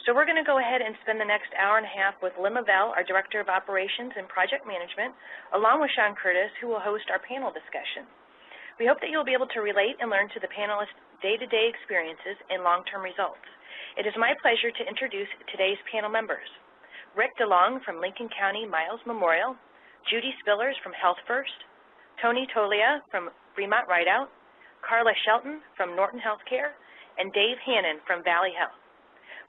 So we're going to go ahead and spend the next hour and a half with Lynn Lavelle, our Director of Operations and Project Management, along with Sean Curtis, who will host our panel discussion. We hope that you'll be able to relate and learn to the panelists' day-to-day experiences and long-term results. It is my pleasure to introduce today's panel members. Rick DeLong from Lincoln County Miles Memorial, Judy Spillers from Health First, Tony Tolia from Fremont Rideout, Carla Shelton from Norton Healthcare, and Dave Hannon from Valley Health.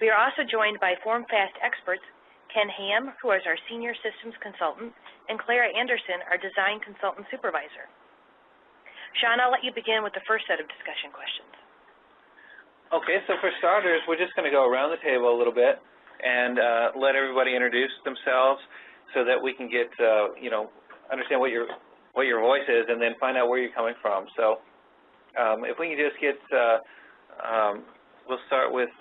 We are also joined by Formfast experts, Ken Ham, who is our Senior Systems Consultant, and Clara Anderson, our Design Consultant Supervisor. Sean, I'll let you begin with the first set of discussion questions. Okay, so for starters, we're just going to go around the table a little bit and let everybody introduce themselves so that we can get, understand what your voice is and then find out where you're coming from. So if we can just get, we'll start with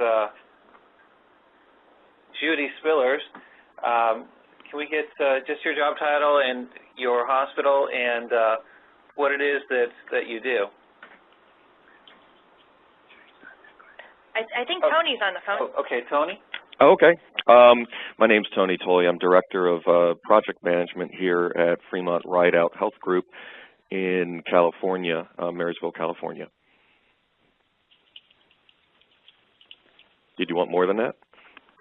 Judy Spillers. Can we get just your job title and your hospital and what it is that you do? I think Tony's on the phone. Oh, okay, Tony? Oh, okay. My name's Tony Tolley. I'm Director of Project Management here at Fremont Rideout Health Group in California, Marysville, California. Did you want more than that?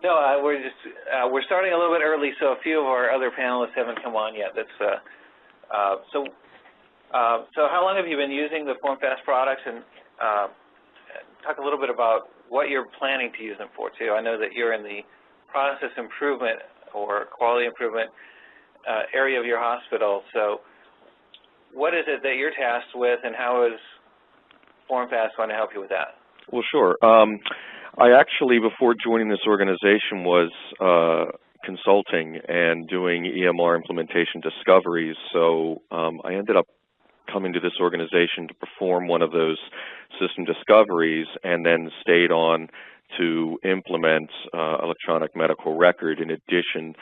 No, we're starting a little bit early, so a few of our other panelists haven't come on yet. That's so how long have you been using the Formfast products, and talk a little bit about what you're planning to use them for, too. I know that you're in the process improvement or quality improvement area of your hospital, so what is it that you're tasked with, and how is Formfast going to help you with that? Well, sure. I actually, before joining this organization, was consulting and doing EMR implementation discoveries, so I ended up coming to this organization to perform one of those system discoveries and then stayed on to implement electronic medical record. In addition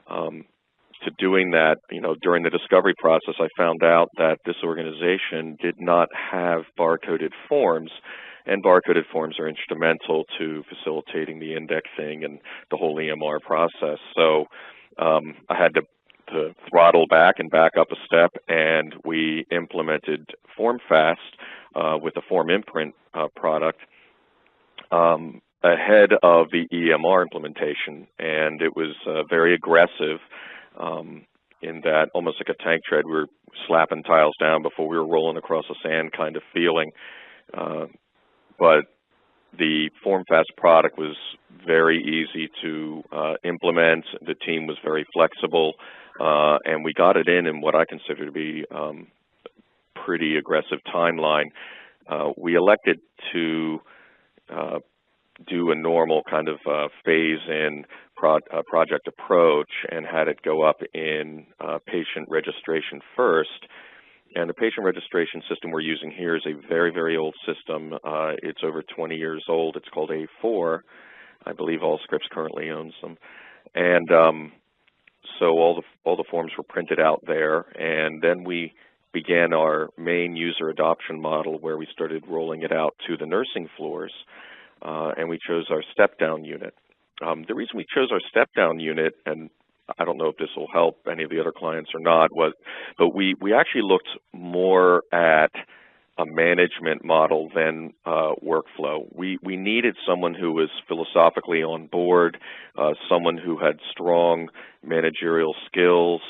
to doing that, during the discovery process, I found out that this organization did not have barcoded forms, and barcoded forms are instrumental to facilitating the indexing and the whole EMR process. So I had to throttle back and back up a step, and we implemented Formfast with a form imprint product ahead of the EMR implementation, and it was very aggressive in that, almost like a tank tread, we were slapping tiles down before we were rolling across the sand kind of feeling. But the Formfast product was very easy to implement. The team was very flexible, and we got it in what I consider to be pretty aggressive timeline. We elected to do a normal kind of phase-in project approach and had it go up in patient registration first. And the patient registration system we're using here is a very, very old system. It's over 20 years old. It's called A4. I believe Allscripts currently owns them. And so all the forms were printed out there, and then we began our main user adoption model where we started rolling it out to the nursing floors, and we chose our step-down unit. The reason we chose our step-down unit, and I don't know if this will help any of the other clients or not, but we actually looked more at a management model than workflow. We needed someone who was philosophically on board, someone who had strong managerial skills,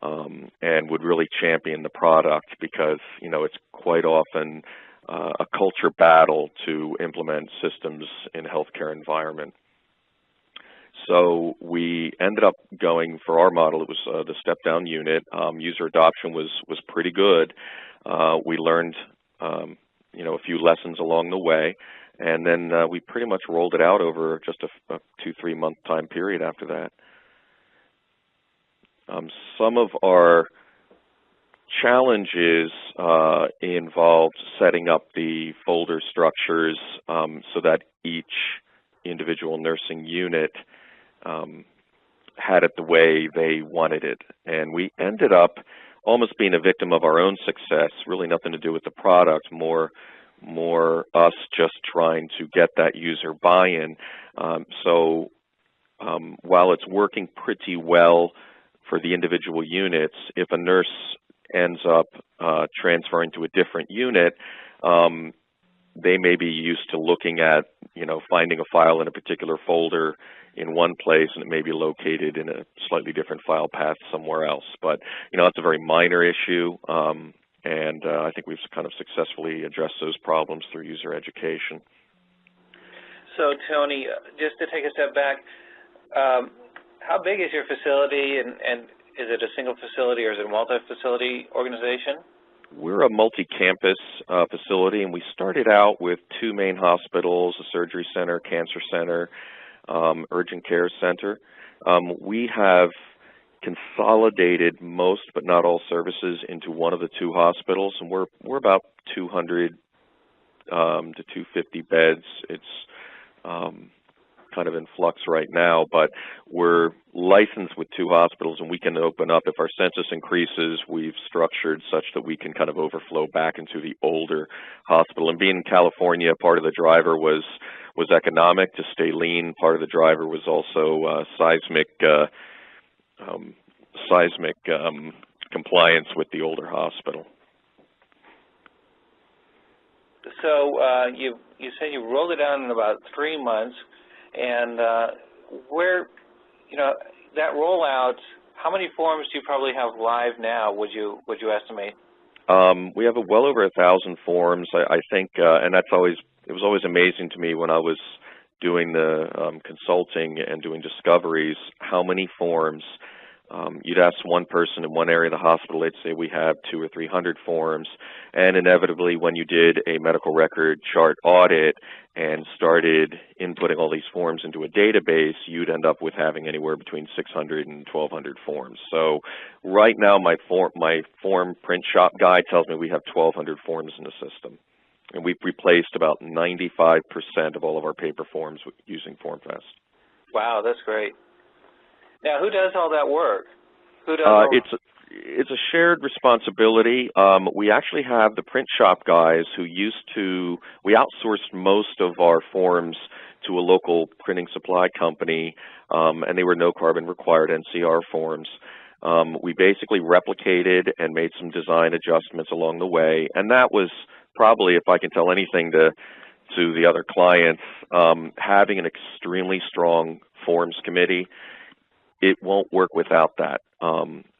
and would really champion the product, because it's quite often a culture battle to implement systems in a healthcare environment. So we ended up going for our model. It was the step-down unit. User adoption was pretty good. We learned a few lessons along the way, and then we pretty much rolled it out over just a 2-3 month time period after that. Some of our challenges involved setting up the folder structures so that each individual nursing unit had it the way they wanted it. And we ended up almost being a victim of our own success, really nothing to do with the product, more us just trying to get that user buy-in. So while it's working pretty well for the individual units, if a nurse ends up transferring to a different unit, they may be used to looking at, finding a file in a particular folder in one place, and it may be located in a slightly different file path somewhere else. But, that's a very minor issue, and I think we've kind of successfully addressed those problems through user education. So, Tony, just to take a step back, how big is your facility, and is it a single facility or is it a multi-facility organization? We're a multi-campus facility, and we started out with 2 main hospitals, a surgery center, cancer center, urgent care center. We have consolidated most but not all services into one of the 2 hospitals, and we're about 200 to 250 beds. It's kind of in flux right now, but we're licensed with 2 hospitals, and we can open up. If our census increases, we've structured such that we can kind of overflow back into the older hospital. And being in California, part of the driver was economic, to stay lean. Part of the driver was also seismic compliance with the older hospital. So you said you rolled it out in about 3 months, and where, that rollout, how many forms do you probably have live now, would you estimate? We have well over 1,000 forms, I think, and it was always amazing to me when I was doing the consulting and doing discoveries, how many forms. You'd ask one person in one area of the hospital, they'd say we have 200 or 300 forms, and inevitably when you did a medical record chart audit and started inputting all these forms into a database, you'd end up with having anywhere between 600 and 1,200 forms. So right now my form print shop guy tells me we have 1,200 forms in the system, and we've replaced about 95% of all of our paper forms using Formfast. Wow, that's great. Now, who does all that work? Who does It's a shared responsibility. We actually have the print shop guys who we outsourced most of our forms to a local printing supply company, and they were no carbon required NCR forms. We basically replicated and made some design adjustments along the way, and that was probably, if I can tell anything to the other clients, having an extremely strong forms committee. It won't work without that.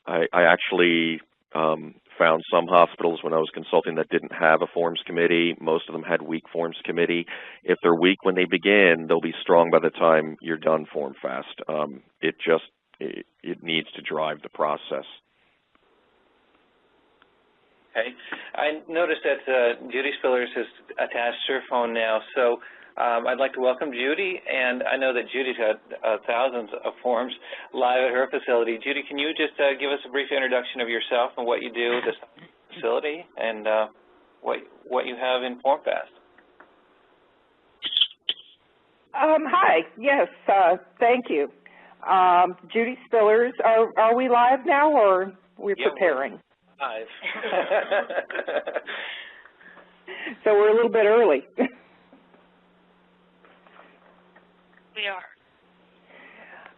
I actually found some hospitals when I was consulting that didn't have a forms committee. Most of them had weak forms committee. If they're weak when they begin, they'll be strong by the time you're done Formfast. It needs to drive the process. Okay. I noticed that Judy Spillers has attached her phone now, so I'd like to welcome Judy, and I know that Judy's got thousands of forms live at her facility. Judy, can you just give us a brief introduction of yourself and what you do at this facility and what you have in Formfast? Hi. Yes, thank you. Judy Spillers. Are we live now, or are we preparing? We're live. So we're a little bit early. We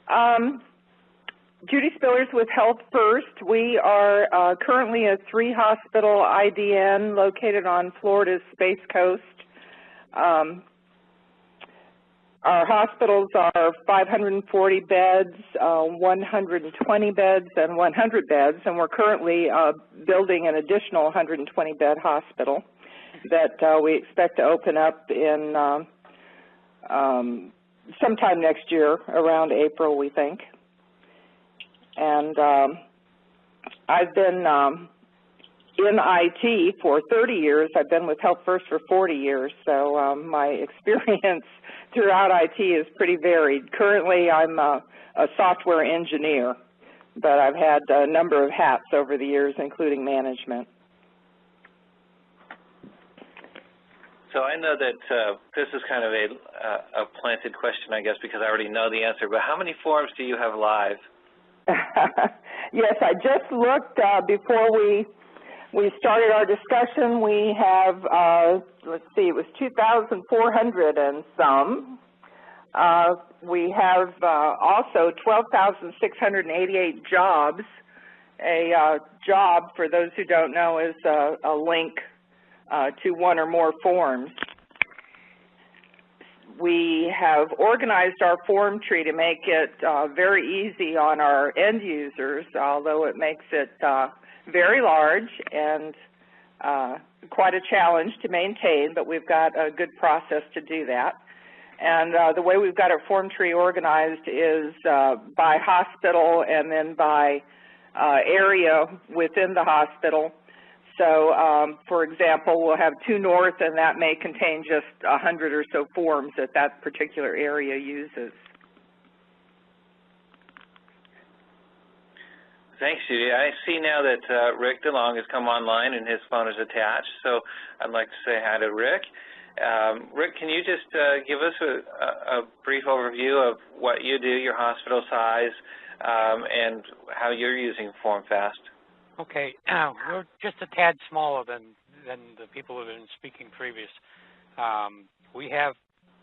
are. Judy Spillers with Health First. We are currently a 3-hospital IDN located on Florida's Space Coast. Our hospitals are 540 beds, 120 beds, and 100 beds, and we're currently building an additional 120-bed hospital that we expect to open up in sometime next year, around April, we think. And I've been in IT for 30 years. I've been with Health First for 40 years, so my experience throughout IT is pretty varied. Currently, I'm a software engineer, but I've had a number of hats over the years, including management. So I know that this is kind of a planted question, I guess, because I already know the answer, but how many forms do you have live? Yes, I just looked before we started our discussion. We have, let's see, it was 2,400 and some. We have also 12,688 jobs. A job, for those who don't know, is a link to one or more forms. We have organized our form tree to make it very easy on our end users, although it makes it very large and quite a challenge to maintain, but we've got a good process to do that. And the way we've got our form tree organized is by hospital and then by area within the hospital. So, for example, we'll have 2 North, and that may contain just 100 or so forms that that particular area uses. Thanks, Judy. I see now that Rick DeLong has come online and his phone is attached, so I'd like to say hi to Rick. Rick, can you just give us a brief overview of what you do, your hospital size, and how you're using Formfast? Okay, we're just a tad smaller than the people who have been speaking previous. We have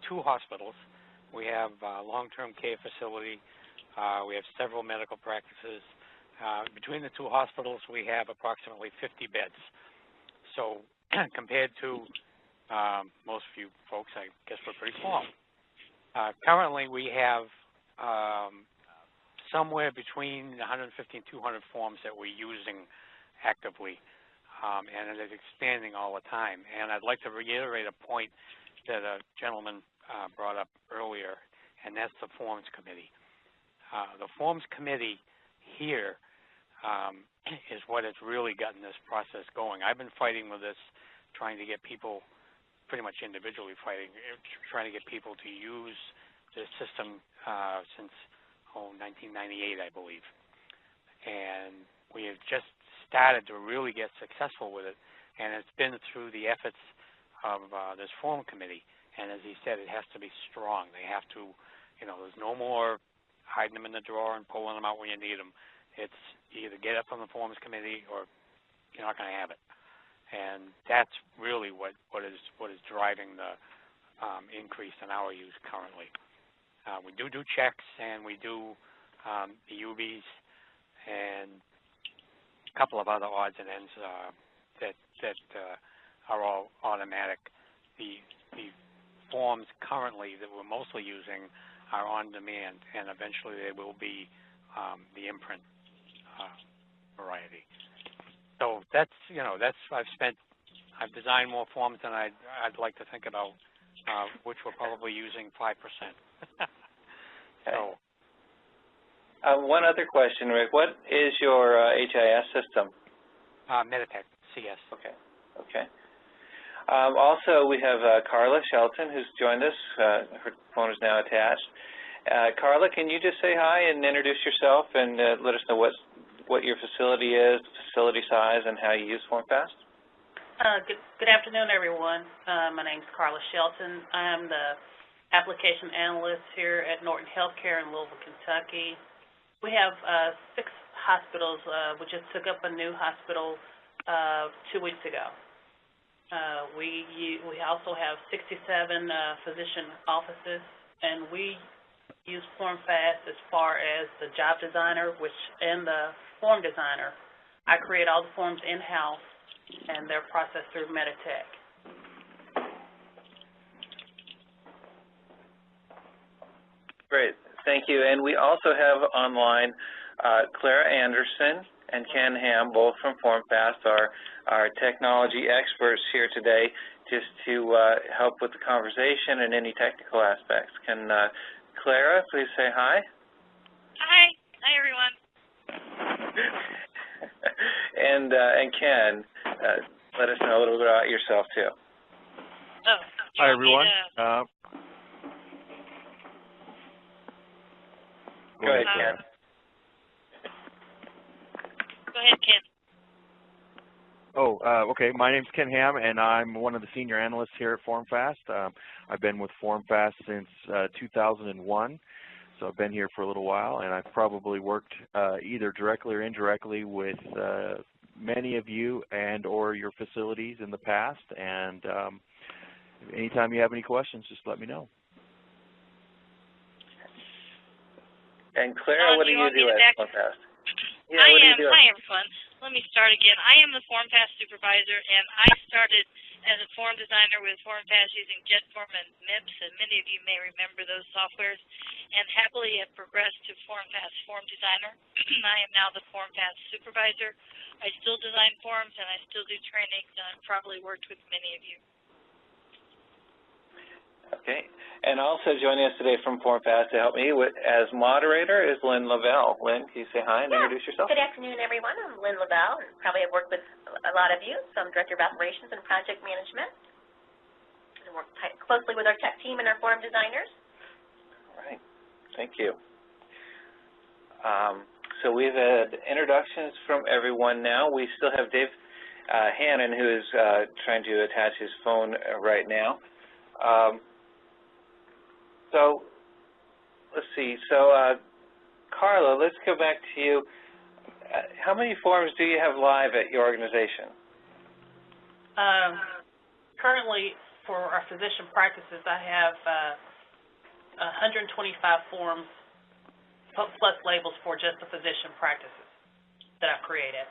2 hospitals. We have a long-term care facility. We have several medical practices. Between the 2 hospitals, we have approximately 50 beds. So compared to most of you folks, I guess we're pretty small. Currently, we have somewhere between 150 and 200 forms that we're using actively, and it is expanding all the time. And I'd like to reiterate a point that a gentleman brought up earlier, and that's the Forms Committee. The Forms Committee here is what has really gotten this process going. I've been fighting with this, trying to get people, pretty much individually fighting, trying to get people to use this system since 1998, I believe. And we have just started to really get successful with it, and it's been through the efforts of this Form Committee. And as he said, it has to be strong. They have to, there's no more hiding them in the drawer and pulling them out when you need them. It's either get it from the Forms Committee or you're not going to have it. And that's really what is driving the increase in our use currently. We do checks, and we do the UBs and a couple of other odds and ends that are all automatic. The forms currently that we're mostly using are on demand, and eventually they will be the imprint variety. So that's I've designed more forms than I'd like to think about, which we're probably using 5%. So, one other question, Rick. What is your HIS system? Meditech CS. Okay. Also, we have Carla Shelton, who's joined us. Her phone is now attached. Carla, can you just say hi and introduce yourself and let us know what your facility is, the facility size, and how you use Formfast? Good afternoon, everyone. My name is Carla Shelton. I'm the application analyst here at Norton Healthcare in Louisville, Kentucky. We have 6 hospitals. We just took up a new hospital 2 weeks ago. We also have 67 physician offices, and we use Formfast as far as the job designer, and the form designer. I create all the forms in-house, and they're processed through Meditech. Great, thank you. And we also have online Clara Anderson and Ken Ham, both from Formfast, our technology experts here today, just to help with the conversation and any technical aspects. Can Clara please say hi? Hi. Hi, everyone. And Ken, let us know a little bit about yourself, too. Oh, hi, everyone. Go ahead, Ken. Go ahead, Ken. Okay. My name's Ken Ham, and I'm one of the senior analysts here at Formfast. I've been with Formfast since 2001, so I've been here for a little while, and I've probably worked either directly or indirectly with many of you and or your facilities in the past, and anytime you have any questions, just let me know. And Clara, what do you do at Formfast? Yeah, Hi, everyone. Let me start again. I am the Formfast supervisor, and I started as a form designer with Formfast using JetForm and MIPS, and many of you may remember those softwares, and happily have progressed to Formfast form designer. I am now the Formfast supervisor. I still design forms, and I still do trainings, and I've probably worked with many of you. Okay. And also joining us today from Formfast to help me as moderator is Lynn Lavelle. Lynn, can you say hi and introduce yourself? Good afternoon, everyone. I'm Lynn Lavelle, and probably have worked with a lot of you. So I'm Director of Operations and Project Management. I work closely with our tech team and our form designers. All right. Thank you. So we've had introductions from everyone now. We still have Dave Hannon, who is trying to attach his phone right now. So let's see. So Carla, let's go back to you. How many forms do you have live at your organization? Currently, for our physician practices, I have 125 forms plus labels for just the physician practices that I've created.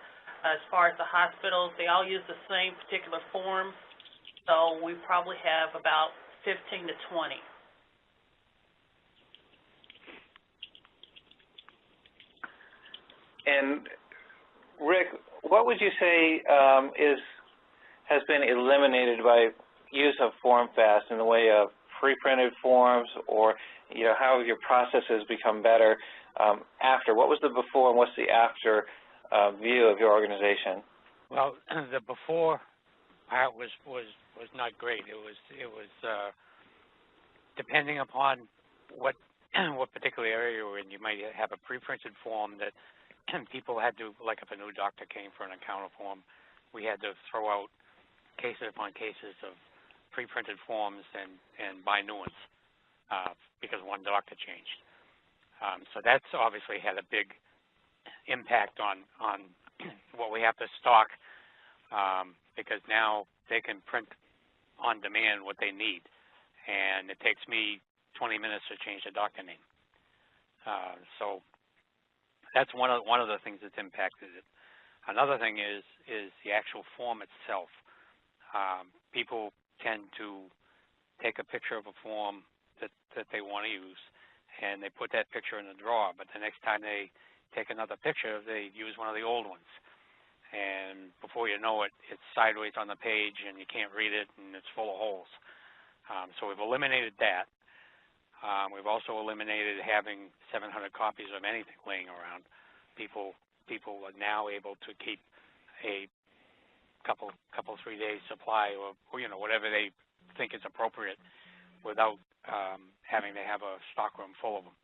As far as the hospitals, they all use the same particular forms, so we probably have about 15 to 20. And Rick, what would you say has been eliminated by use of Formfast in the way of pre-printed forms, or how have your processes become better after? What was the before and what's the after view of your organization? Well, the before part was not great. It was depending upon what particular area you were in. You might have a pre-printed form that people had to, like if a new doctor came for an encounter form, we had to throw out cases upon cases of pre-printed forms and buy new ones because one doctor changed. So that's obviously had a big impact on what we have to stock because now they can print on demand what they need, and it takes me 20 minutes to change the doctor name. So that's one of the things that's impacted it. Another thing is the actual form itself. People tend to take a picture of a form that they want to use, and they put that picture in the drawer. But the next time they take another picture, they use one of the old ones. And before you know it, it's sideways on the page, and you can't read it, and it's full of holes. So we've eliminated that. We've also eliminated having 700 copies of anything laying around. People are now able to keep a couple 3 days supply, or whatever they think is appropriate, without having to have a stockroom full of them.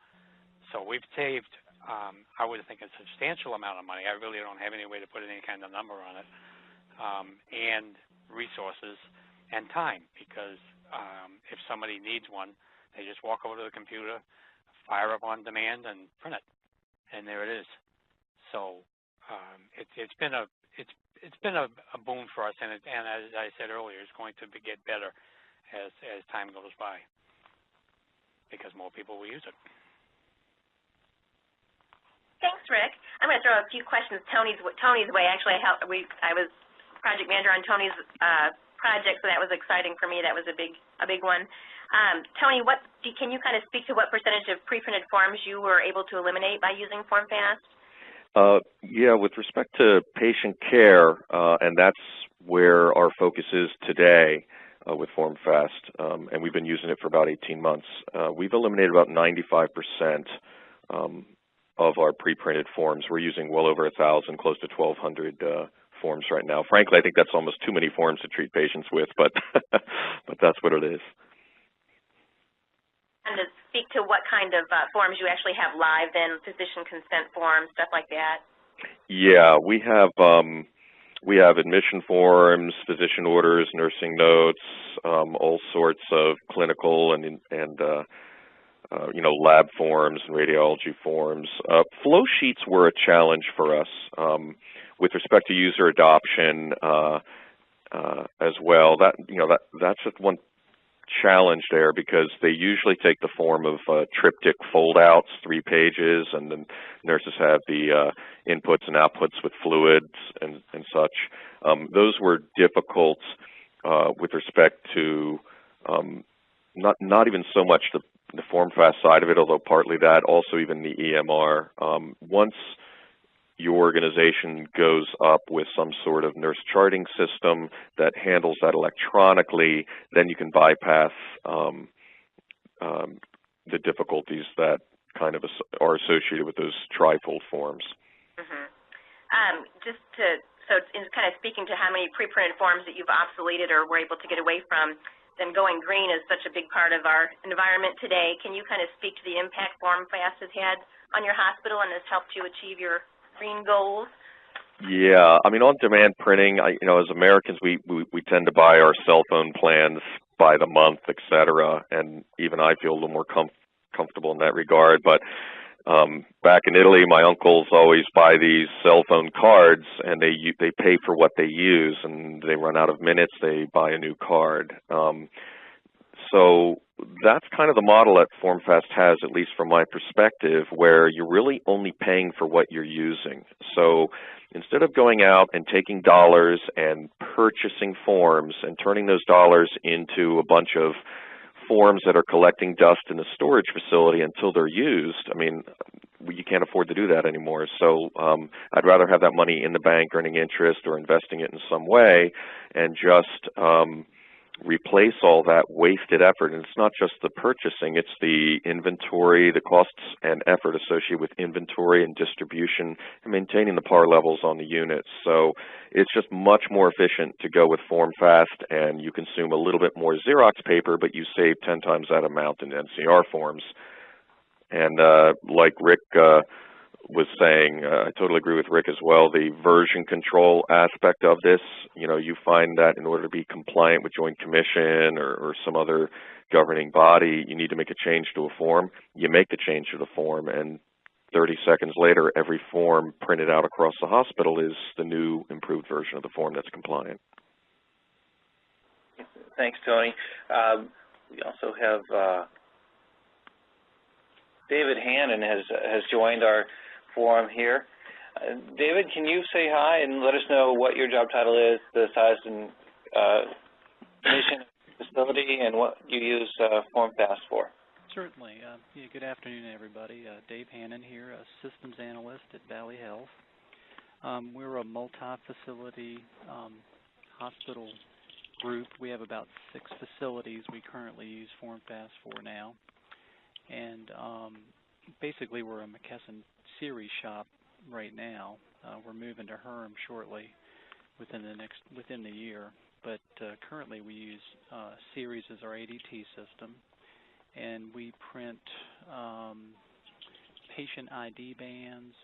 So we've saved, I would think, a substantial amount of money. I really don't have any way to put any kind of number on it, and resources and time, because if somebody needs one, they just walk over to the computer, fire up on demand, and print it, and there it is. So it's been a boon for us, and as I said earlier, it's going to get better as time goes by because more people will use it. Thanks, Rick. I'm going to throw a few questions Tony's way. Actually, I was project manager on Tony's project, so that was exciting for me. That was a big one. Tony, can you kind of speak to what percentage of pre-printed forms you were able to eliminate by using Formfast? Yeah, with respect to patient care, and that's where our focus is today with Formfast, and we've been using it for about 18 months. We've eliminated about 95% of our pre-printed forms. We're using well over 1,000, close to 1,200 forms right now. Frankly, I think that's almost too many forms to treat patients with, but but that's what it is. And to speak to what kind of forms you actually have live, then physician consent forms, stuff like that. Yeah, we have admission forms, physician orders, nursing notes, all sorts of clinical and lab forms and radiology forms. Flow sheets were a challenge for us with respect to user adoption as well. That's just one challenge there because they usually take the form of triptych foldouts, 3 pages, and then nurses have the inputs and outputs with fluids and such. Those were difficult with respect to not even so much the Formfast side of it, although partly that, also even the EMR. Once your organization goes up with some sort of nurse charting system that handles that electronically, then you can bypass the difficulties that kind of are associated with those trifold forms. So in kind of speaking to how many pre-printed forms that you've obsoleted or were able to get away from, then going green is such a big part of our environment today. Can you kind of speak to the impact Formfast has had on your hospital and has helped you achieve your green goals? Yeah, I mean, on-demand printing, as Americans, we tend to buy our cell phone plans by the month, et cetera, and even I feel a little more comfortable in that regard. But back in Italy, my uncles always buy these cell phone cards, and they pay for what they use, and they run out of minutes, they buy a new card. So that's kind of the model that Formfast has, at least from my perspective, where you're really only paying for what you're using. So instead of going out and taking dollars and purchasing forms and turning those dollars into a bunch of forms that are collecting dust in a storage facility until they're used, I mean, you can't afford to do that anymore. So I'd rather have that money in the bank earning interest or investing it in some way and just replace all that wasted effort. And it's not just the purchasing, it's the inventory, the costs and effort associated with inventory and distribution and maintaining the par levels on the units. So it's just much more efficient to go with Formfast, and you consume a little bit more Xerox paper, but you save 10 times that amount in NCR forms. And like Rick was saying, I totally agree with Rick as well, the version control aspect of this, you find that in order to be compliant with Joint Commission or some other governing body, you need to make a change to a form. You make the change to the form, and 30 seconds later, every form printed out across the hospital is the new improved version of the form that's compliant. Thanks, Tony. We also have David Hannon has joined our forum here. David, can you say hi and let us know what your job title is, the size and mission of the facility, and what you use Formfast for? Certainly. Good afternoon, everybody. Dave Hannon here, a systems analyst at Valley Health. We're a multi-facility hospital group. We have about 6 facilities we currently use Formfast for now. And basically, we're a McKesson series shop right now. We're moving to Herm shortly within the year. But currently, we use series as our ADT system, and we print patient ID bands,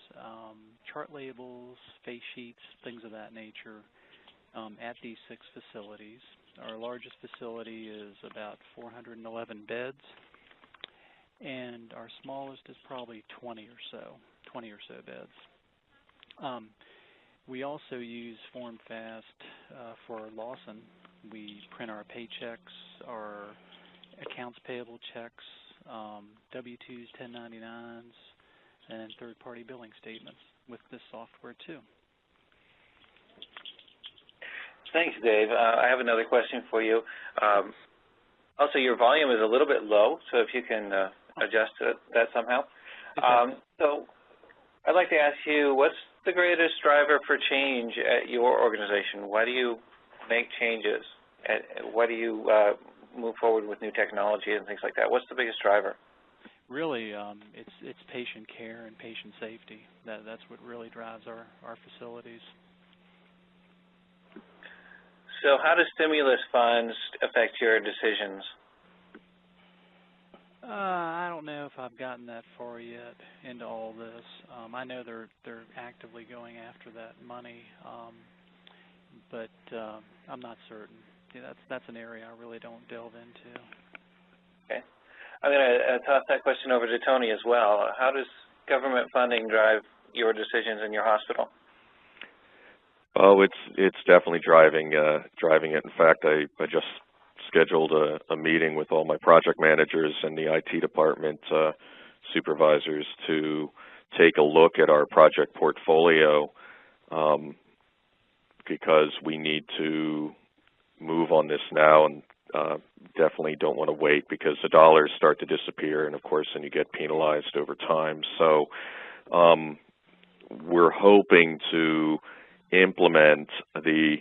chart labels, face sheets, things of that nature at these 6 facilities. Our largest facility is about 411 beds. And our smallest is probably 20 or so beds. We also use Formfast for Lawson. We print our paychecks, our accounts payable checks, W-2s, 1099s, and third-party billing statements with this software too. Thanks, Dave. I have another question for you. Also, your volume is a little bit low, so if you can adjust that somehow. So I'd like to ask you, what's the greatest driver for change at your organization? Why do you make changes? Why do you move forward with new technology and things like that? What's the biggest driver? Really, it's patient care and patient safety. That's what really drives our facilities. So how do stimulus funds affect your decisions? I don't know if I've gotten that far yet into all this. I know they're actively going after that money, but I'm not certain. That's an area I really don't delve into. Okay. I'm going to toss that question over to Tony as well. How does government funding drive your decisions in your hospital? Oh, it's definitely driving it. In fact, I just scheduled a meeting with all my project managers and the IT department supervisors to take a look at our project portfolio, because we need to move on this now, and definitely don't want to wait, because the dollars start to disappear, and of course then you get penalized over time. So we're hoping to implement the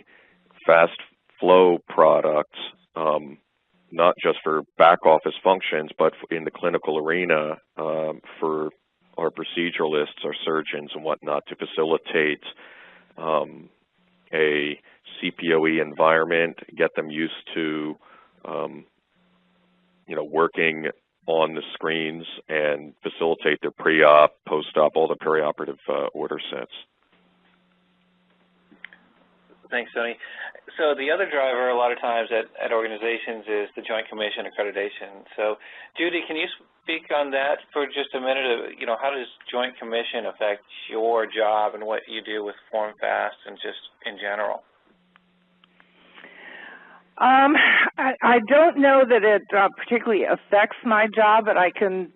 fast flow product, not just for back office functions, but in the clinical arena for our proceduralists, our surgeons and whatnot, to facilitate a CPOE environment, get them used to working on the screens, and facilitate their pre-op, post-op, all the perioperative order sets. Thanks, Tony. So the other driver a lot of times at organizations is the Joint Commission accreditation. So Judy, can you speak on that for just a minute? How does Joint Commission affect your job and what you do with Formfast and just in general? I don't know that it particularly affects my job, but I can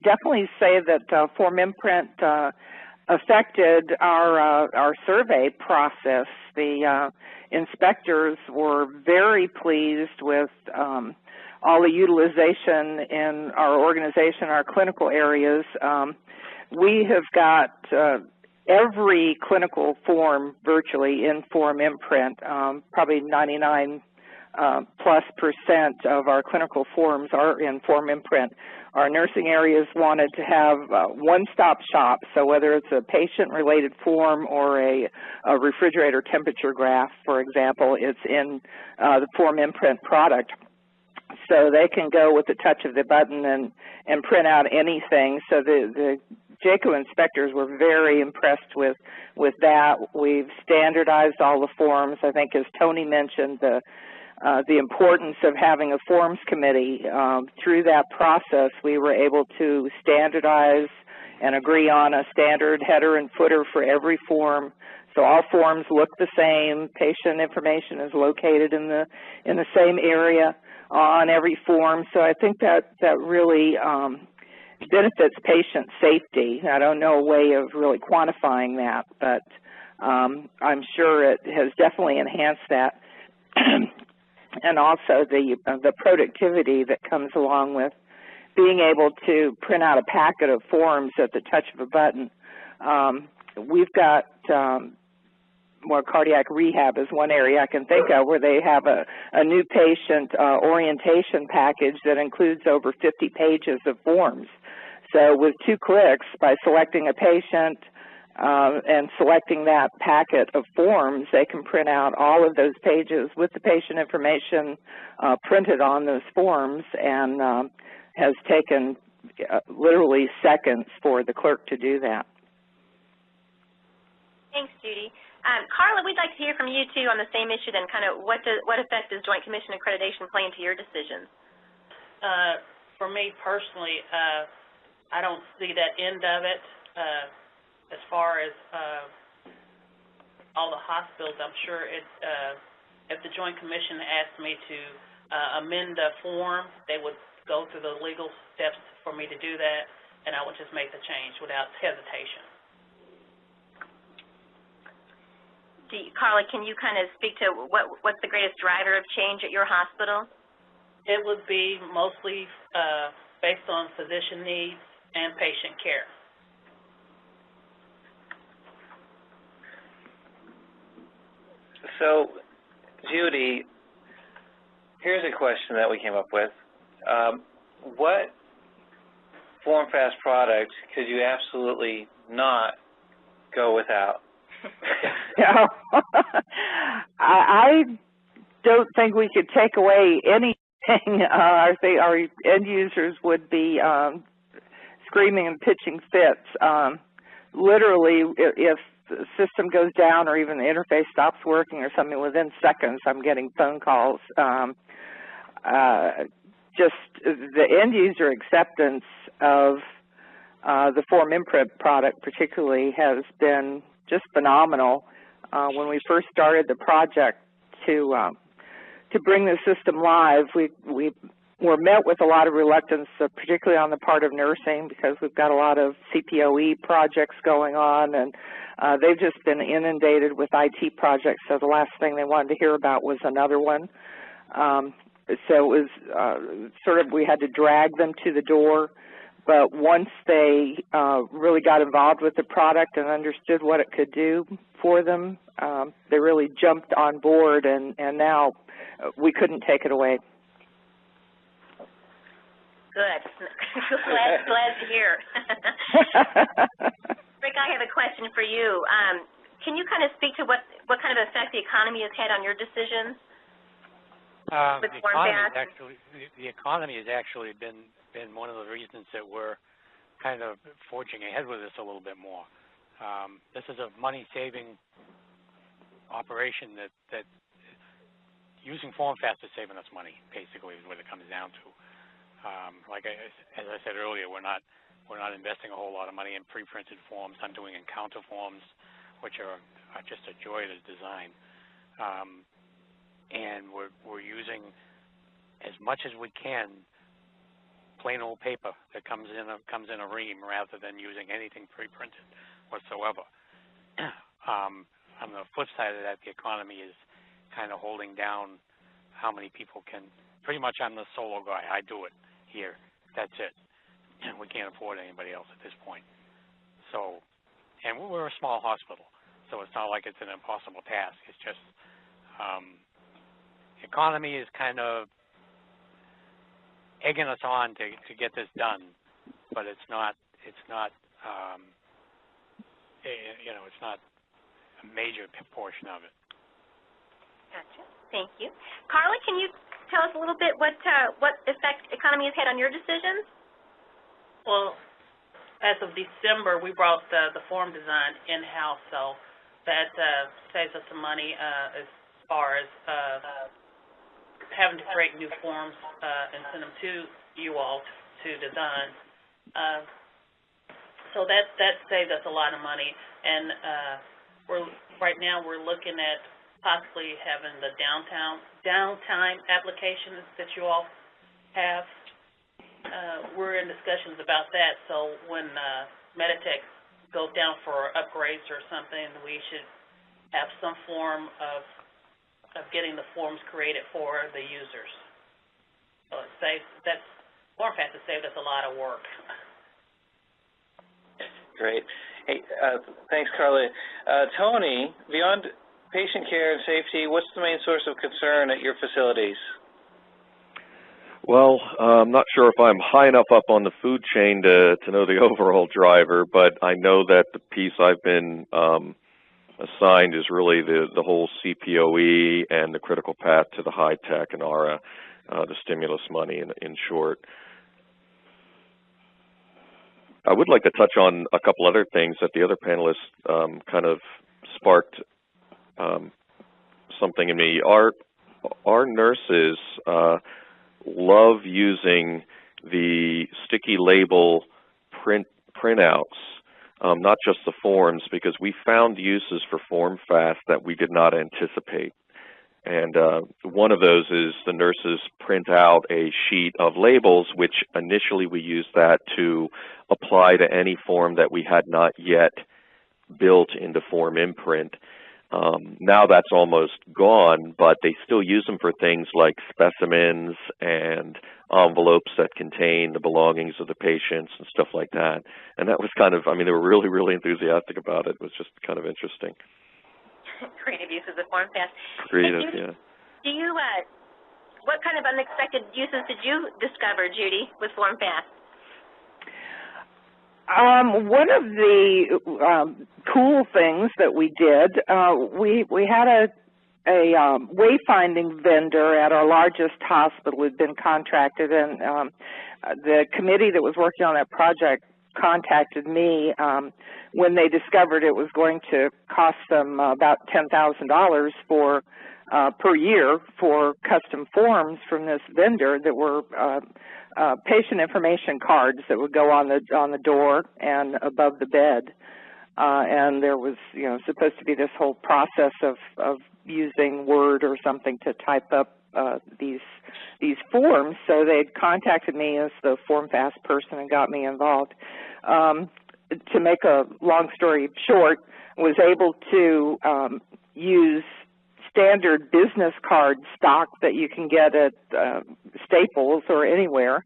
definitely say that FormImprint affected our survey process. The inspectors were very pleased with all the utilization in our organization, our clinical areas. We have got every clinical form virtually in FormImprint. Probably 99+ % of our clinical forms are in FormImprint. Our nursing areas wanted to have one-stop shop, so whether it's a patient-related form or a refrigerator temperature graph, for example, it's in the FormImprint product. So they can go with the touch of the button and print out anything. So the JACO inspectors were very impressed with that. We've standardized all the forms. I think, as Tony mentioned, the importance of having a forms committee. Through that process, we were able to standardize and agree on a standard header and footer for every form. So all forms look the same. Patient information is located in the same area on every form. So I think that really benefits patient safety. I don't know a way of really quantifying that, but I'm sure it has definitely enhanced that. And also the productivity that comes along with being able to print out a packet of forms at the touch of a button. We've got cardiac rehab is one area I can think of where they have a new patient orientation package that includes over 50 pages of forms. So with 2 clicks, by selecting a patient and selecting that packet of forms, they can print out all of those pages with the patient information printed on those forms, and has taken literally seconds for the clerk to do that. Thanks, Judy. Carla, we'd like to hear from you, too, on the same issue then. Kind of what effect does Joint Commission accreditation play into your decisions? For me personally, I don't see that end of it. As far as all the hospitals, I'm sure if the Joint Commission asked me to amend a form, they would go through the legal steps for me to do that, and I would just make the change without hesitation. Carla, can you kind of speak to what's the greatest driver of change at your hospital? It would be mostly based on physician needs and patient care. So, Judy, here's a question that we came up with. What Formfast product could you absolutely not go without? Yeah. I don't think we could take away anything. I think our end users would be screaming and pitching fits. Literally, if the system goes down or even the interface stops working or something, within seconds I'm getting phone calls. Just the end user acceptance of the FormImprint product particularly has been just phenomenal. When we first started the project to to bring the system live, we were met with a lot of reluctance, particularly on the part of nursing, because we've got a lot of CPOE projects going on, and they've just been inundated with IT projects, so the last thing they wanted to hear about was another one. So it was sort of, we had to drag them to the door, but once they really got involved with the product and understood what it could do for them, they really jumped on board, and now we couldn't take it away. Good. glad to hear. Rick, I have a question for you. Can you kind of speak to what kind of effect the economy has had on your decisions? The economy has actually been one of the reasons that we're kind of forging ahead with this a little bit more. This is a money-saving operation that using Formfast is saving us money, basically, is what it comes down to. As I said earlier, we're not investing a whole lot of money in pre-printed forms. I'm doing encounter forms, which are just a joy to design. And we're using as much as we can plain old paper that comes in a ream rather than using anything pre-printed whatsoever. On the flip side of that, the economy is kind of holding down how many people can. Pretty much, I'm the solo guy. I do it here. That's it. We can't afford anybody else at this point. So, and we're a small hospital, so it's not like it's an impossible task. It's just economy is kind of egging us on to get this done, but it's not it's not a major portion of it. Gotcha. Thank you. Carla, can you tell us a little bit what effect economy has had on your decisions? Well, as of December, we brought the form design in-house, so that saves us some money as far as having to create new forms and send them to you all to design. So that saved us a lot of money, and right now we're looking at possibly having the downtime applications that you all have. We're in discussions about that, so when Meditech goes down for upgrades or something, we should have some form of getting the forms created for the users. So it saves, Formfast has saved us a lot of work. Great. Hey, thanks, Carla. Tony, beyond patient care and safety, what's the main source of concern at your facilities? Well, I'm not sure if I'm high enough up on the food chain to know the overall driver, but I know that the piece I've been assigned is really the whole CPOE and the critical path to the high tech and ARA, the stimulus money in short. I would like to touch on a couple other things that the other panelists kind of sparked something in me. Our nurses love using the sticky label printouts, not just the forms, because we found uses for Formfast that we did not anticipate. And one of those is the nurses print out a sheet of labels, which initially we used that to apply to any form that we had not yet built into Form Imprint. Now that's almost gone, but they still use them for things like specimens and envelopes that contain the belongings of the patients and stuff like that. And that was kind of, I mean, they were really, really enthusiastic about it. It was just kind of interesting. Creative uses of Formfast. Creative, yeah. Do you, what kind of unexpected uses did you discover, Judy, with Formfast? One of the cool things that we did, we had a wayfinding vendor at our largest hospital who'd been contracted, and the committee that was working on that project contacted me when they discovered it was going to cost them about $10,000 for per year for custom forms from this vendor that were patient information cards that would go on the door and above the bed. And there was, supposed to be this whole process of using Word or something to type up these forms, so they had contacted me as the Formfast person and got me involved. To make a long story short, was able to use standard business card stock that you can get at Staples or anywhere,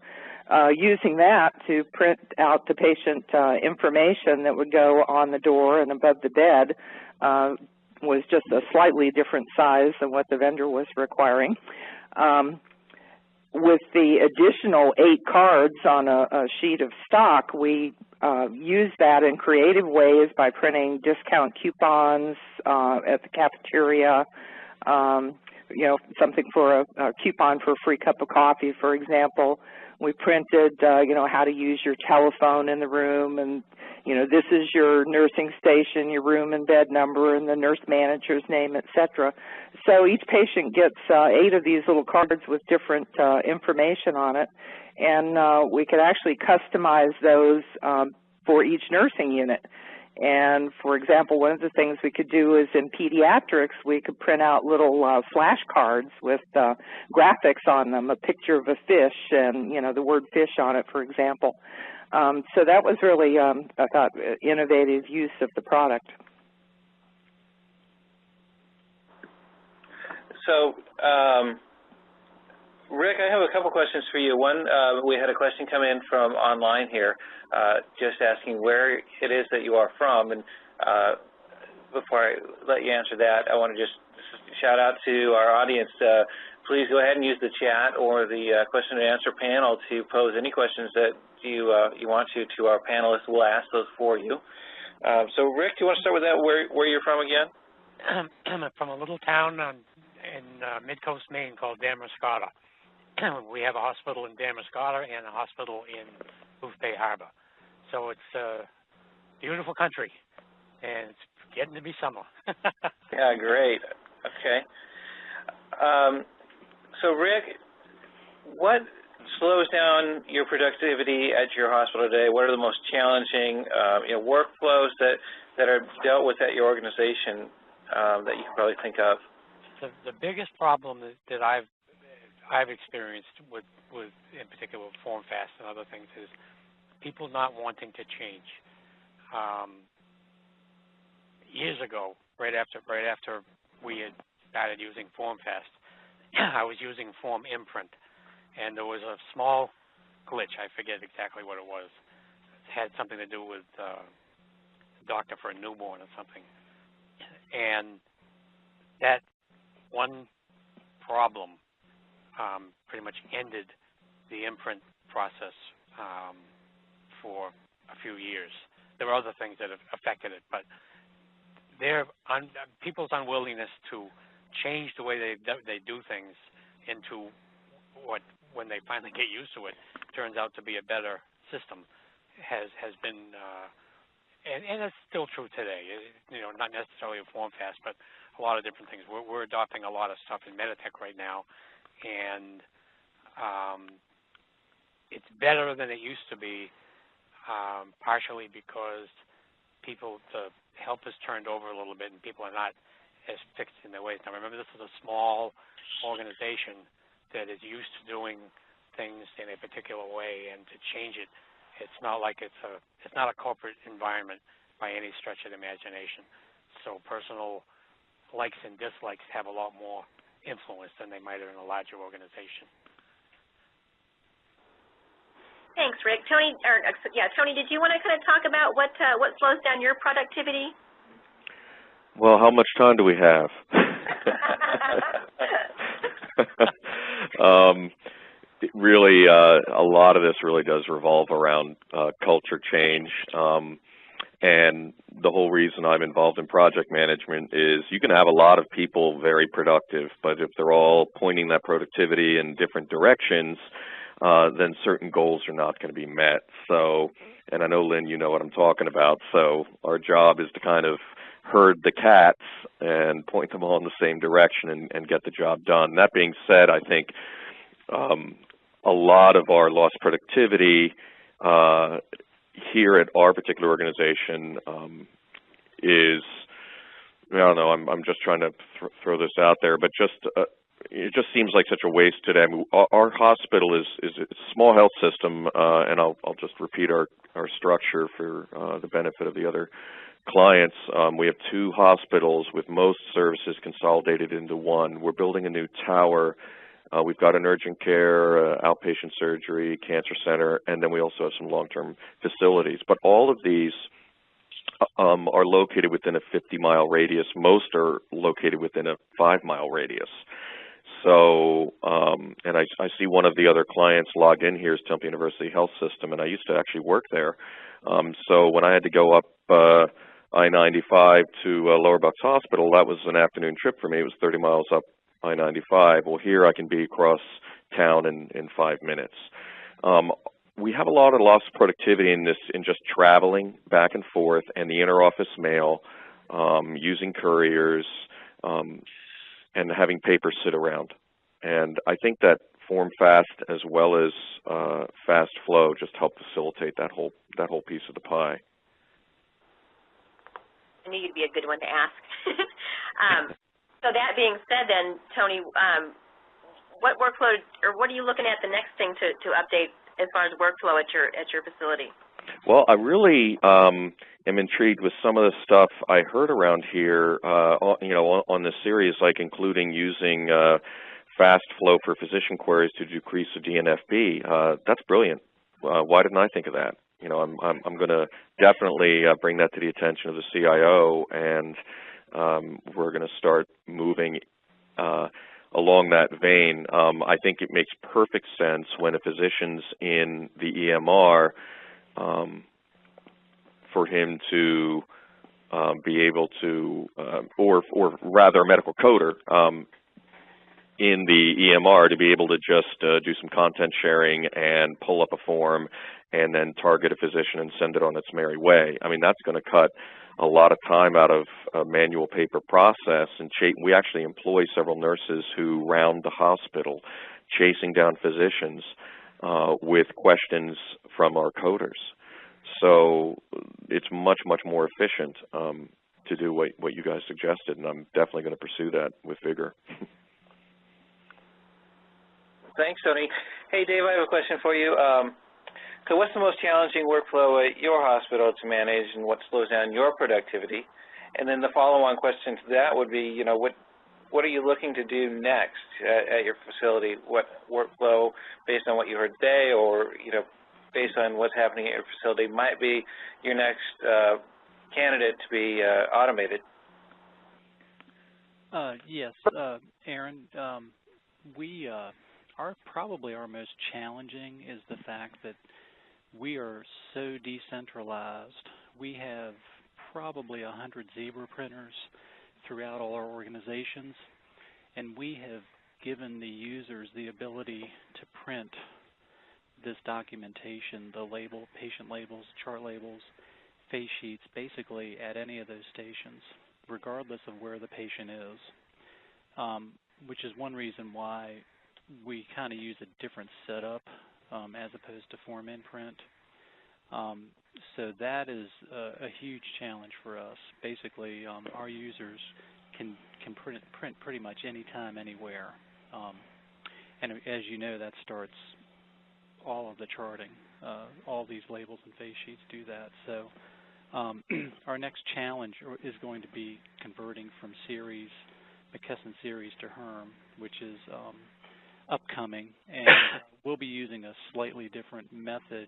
using that to print out the patient information that would go on the door and above the bed. Was just a slightly different size than what the vendor was requiring. With the additional 8 cards on a sheet of stock, we used that in creative ways by printing discount coupons at the cafeteria, you know, something for a coupon for a free cup of coffee, for example. We printed, you know, how to use your telephone in the room, and, you know, this is your nursing station, your room and bed number, and the nurse manager's name, etc. So each patient gets 8 of these little cards with different information on it, and we could actually customize those for each nursing unit. And, for example, one of the things we could do is in pediatrics, we could print out little flashcards with graphics on them, a picture of a fish and, you know, the word fish on it, for example. So that was really, I thought, innovative use of the product. So, Rick, I have a couple questions for you. One, we had a question come in from online here, just asking where it is that you are from. And before I let you answer that, I want to just shout out to our audience. Please go ahead and use the chat or the question and answer panel to pose any questions that you want to our panelists. We'll ask those for you. So, Rick, do you want to start with that? Where you're from again? I'm from a little town in mid-coast Maine called Damariscotta. We have a hospital in Damariscotta and a hospital in Booth Bay Harbor. So it's a beautiful country, and it's getting to be summer. Yeah, great. Okay. So, Rick, what slows down your productivity at your hospital today? What are the most challenging workflows that are dealt with at your organization that you can probably think of? The biggest problem that I've experienced with in particular with Formfast and other things is people not wanting to change. Years ago, right after we had started using Formfast, I was using Form Imprint, and there was a small glitch. I forget exactly what it was. It had something to do with doctor for a newborn or something, and that one problem pretty much ended the imprint process for a few years. There were other things that have affected it, but people's unwillingness to change the way they do things into what, when they finally get used to it, turns out to be a better system has been, and it's still true today. Not necessarily a Formfast, but a lot of different things. We're adopting a lot of stuff in Meditech right now, and it's better than it used to be, partially because the help has turned over a little bit and people are not as fixed in their ways. Now remember, this is a small organization that is used to doing things in a particular way, and to change it, it's not like it's not a corporate environment by any stretch of the imagination. So personal likes and dislikes have a lot more influence than they might have in a larger organization. Thanks, Rick. Tony, did you want to kind of talk about what slows down your productivity? Well, how much time do we have? Really, a lot of this really does revolve around culture change. And the whole reason I'm involved in project management is you can have a lot of people very productive, but if they're all pointing that productivity in different directions, then certain goals are not going to be met. So, and I know, Lynn, you know what I'm talking about. So our job is to kind of herd the cats and point them all in the same direction and get the job done. That being said, I think a lot of our lost productivity here at our particular organization is, I don't know, I'm just trying to throw this out there, but just it just seems like such a waste today. I mean, our hospital is a small health system, and I'll just repeat our structure for the benefit of the other clients. We have 2 hospitals with most services consolidated into one. We're building a new tower. We've got an urgent care, outpatient surgery, cancer center, and then we also have some long-term facilities. But all of these are located within a 50-mile radius. Most are located within a 5-mile radius. So, and I see one of the other clients logged in here is Temple University Health System, and I used to actually work there. So when I had to go up I-95 to Lower Bucks Hospital, that was an afternoon trip for me. It was 30 miles up I-95. Well, here I can be across town in 5 minutes. We have a lot of lost productivity in just traveling back and forth, and the inter-office mail, using couriers, and having papers sit around. And I think that Formfast as well as Fast Flow just help facilitate that whole piece of the pie. I knew you'd be a good one to ask. So that being said, then, Tony, what workflow, or what are you looking at the next thing to update as far as workflow at your facility? Well, I really am intrigued with some of the stuff I heard around here, on this series, like including using Fast Flow for physician queries to decrease the DNFB. That's brilliant. Why didn't I think of that? I'm going to definitely bring that to the attention of the CIO, and we're going to start moving along that vein. I think it makes perfect sense when a physician's in the EMR for him to be able to, or rather a medical coder in the EMR to be able to just do some content sharing and pull up a form and then target a physician and send it on its merry way. I mean, that's going to cut a lot of time out of a manual paper process. And we actually employ several nurses who round the hospital chasing down physicians with questions from our coders. So it's much, much more efficient to do what you guys suggested, and I'm definitely going to pursue that with vigor. Thanks, Tony. Hey, Dave, I have a question for you. So what's the most challenging workflow at your hospital to manage, and what slows down your productivity? And then the follow-on question to that would be, what are you looking to do next at your facility? What workflow, based on what you heard today, or based on what's happening at your facility, might be your next candidate to be automated? Yes, Aaron. Probably our most challenging is the fact that we are so decentralized. We have probably 100 Zebra printers throughout all our organizations, and we have given the users the ability to print this documentation, the patient labels, chart labels, face sheets, basically at any of those stations, regardless of where the patient is, which is one reason why we kind of use a different setup as opposed to form imprint. So that is a huge challenge for us. Basically, our users can print pretty much anytime, anywhere. And as you know, that starts all of the charting. All these labels and face sheets do that. So our next challenge is going to be converting from McKesson Series to HERM, which is upcoming, and we'll be using a slightly different method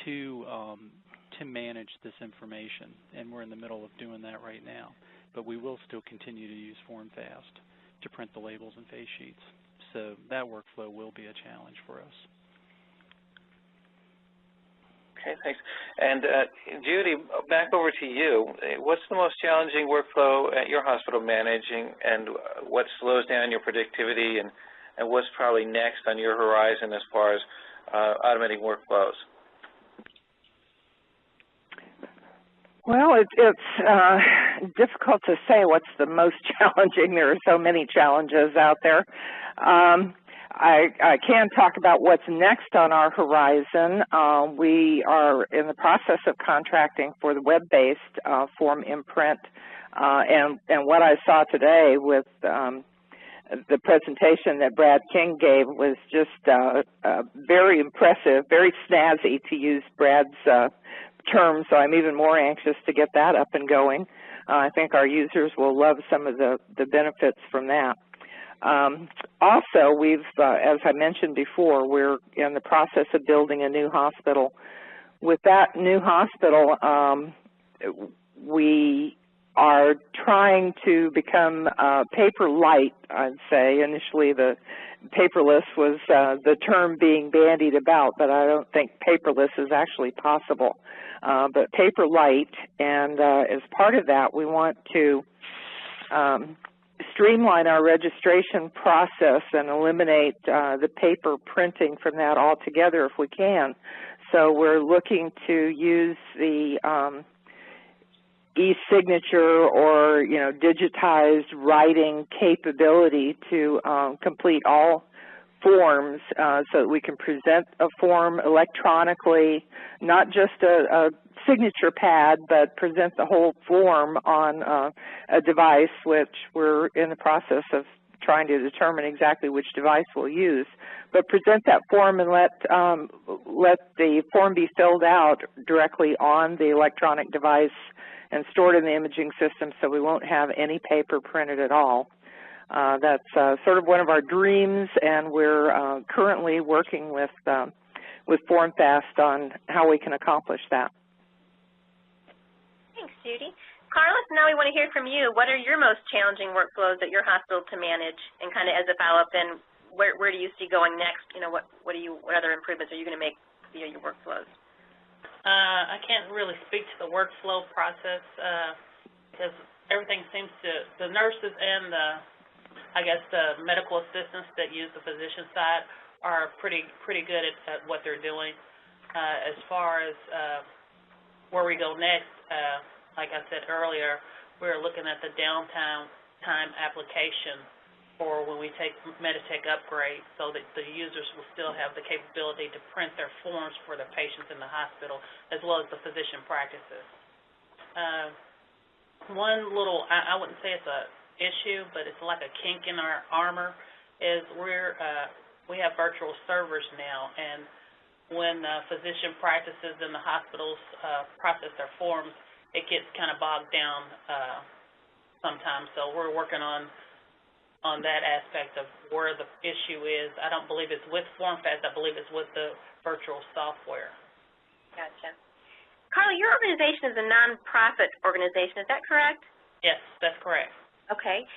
to manage this information, and we're in the middle of doing that right now. But we will still continue to use Formfast to print the labels and face sheets. So that workflow will be a challenge for us. Okay, thanks. And Judy, back over to you. What's the most challenging workflow at your hospital managing, and what slows down your productivity, and what's probably next on your horizon as far as automating workflows? Well, it's difficult to say what's the most challenging. There are so many challenges out there. I can talk about what's next on our horizon. We are in the process of contracting for the web-based form imprint, and what I saw today with the presentation that Brad King gave was just very impressive, very snazzy, to use Brad's term, so I'm even more anxious to get that up and going. I think our users will love some of the benefits from that. Also, we've, as I mentioned before, we're in the process of building a new hospital. With that new hospital, we are trying to become paper light, I'd say. Initially, the paperless was the term being bandied about, but I don't think paperless is actually possible. But paper light, and as part of that, we want to streamline our registration process and eliminate the paper printing from that altogether if we can. So we're looking to use the e-signature or, digitized writing capability to complete all forms so that we can present a form electronically, not just a signature pad, but present the whole form on a device, which we're in the process of trying to determine exactly which device we'll use. But present that form and let the form be filled out directly on the electronic device and stored in the imaging system, so we won't have any paper printed at all. That's sort of one of our dreams, and we're currently working with Formfast on how we can accomplish that. Thanks, Judy. Carlos, now we want to hear from you. What are your most challenging workflows at your hospital to manage? And kind of as a follow-up, then where do you see going next? What other improvements are you going to make via your workflows? I can't really speak to the workflow process because everything seems to, the nurses and the medical assistants that use the physician side are pretty good at what they're doing. As far as where we go next, like I said earlier, we're looking at the downtime application for when we take Meditech upgrade, so that the users will still have the capability to print their forms for the patients in the hospital, as well as the physician practices. One little, I wouldn't say it's a issue, but it's like a kink in our armor, is we have virtual servers now, and when physician practices in the hospitals process their forms, it gets kind of bogged down sometimes. So we're working on that aspect of where the issue is. I don't believe it's with Formfast. I believe it's with the virtual software. Gotcha. Carla, your organization is a nonprofit organization. Is that correct? Yes, that's correct. Okay.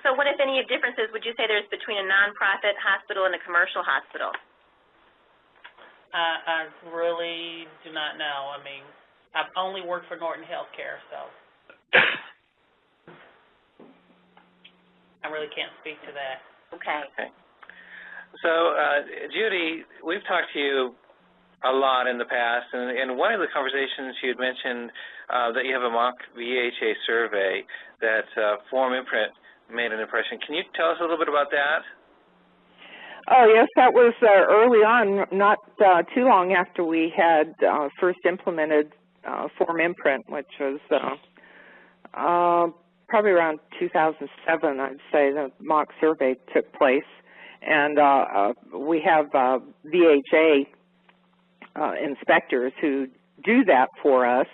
So what, if any, differences would you say there's between a nonprofit hospital and a commercial hospital? I really do not know. I mean, I've only worked for Norton Healthcare, so I really can't speak to that. Okay. So, Judy, we've talked to you a lot in the past, and in one of the conversations you had mentioned that you have a mock VHA survey that Form Imprint made an impression. Can you tell us a little bit about that? Oh, yes, that was early on, not too long after we had first implemented Form Imprint, which was probably around 2007, I'd say, the mock survey took place. And we have VHA inspectors who do that for us,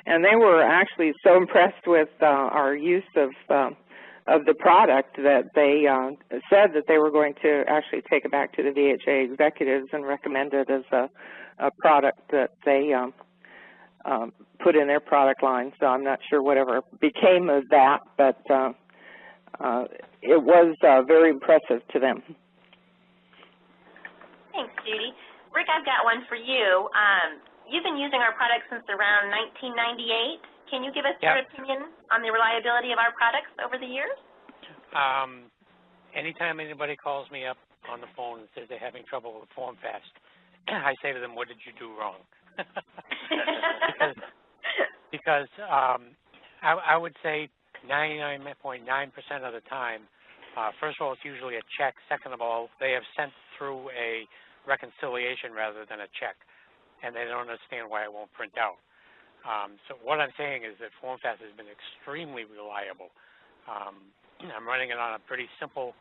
and they were actually so impressed with our use of the product that they said that they were going to actually take it back to the VHA executives and recommend it as a product that they put in their product line. So I'm not sure whatever became of that, but it was very impressive to them. Thanks, Judy. Rick, I've got one for you. You've been using our product since around 1998. Can you give us your opinion on the reliability of our products over the years? Anytime anybody calls me up on the phone and says they're having trouble with Formfast, I say to them, what did you do wrong? because I would say 99.9% of the time, first of all, it's usually a check. Second of all, they have sent through a reconciliation rather than a check, and they don't understand why it won't print out. So what I'm saying is that Formfast has been extremely reliable. I'm running it on a pretty simple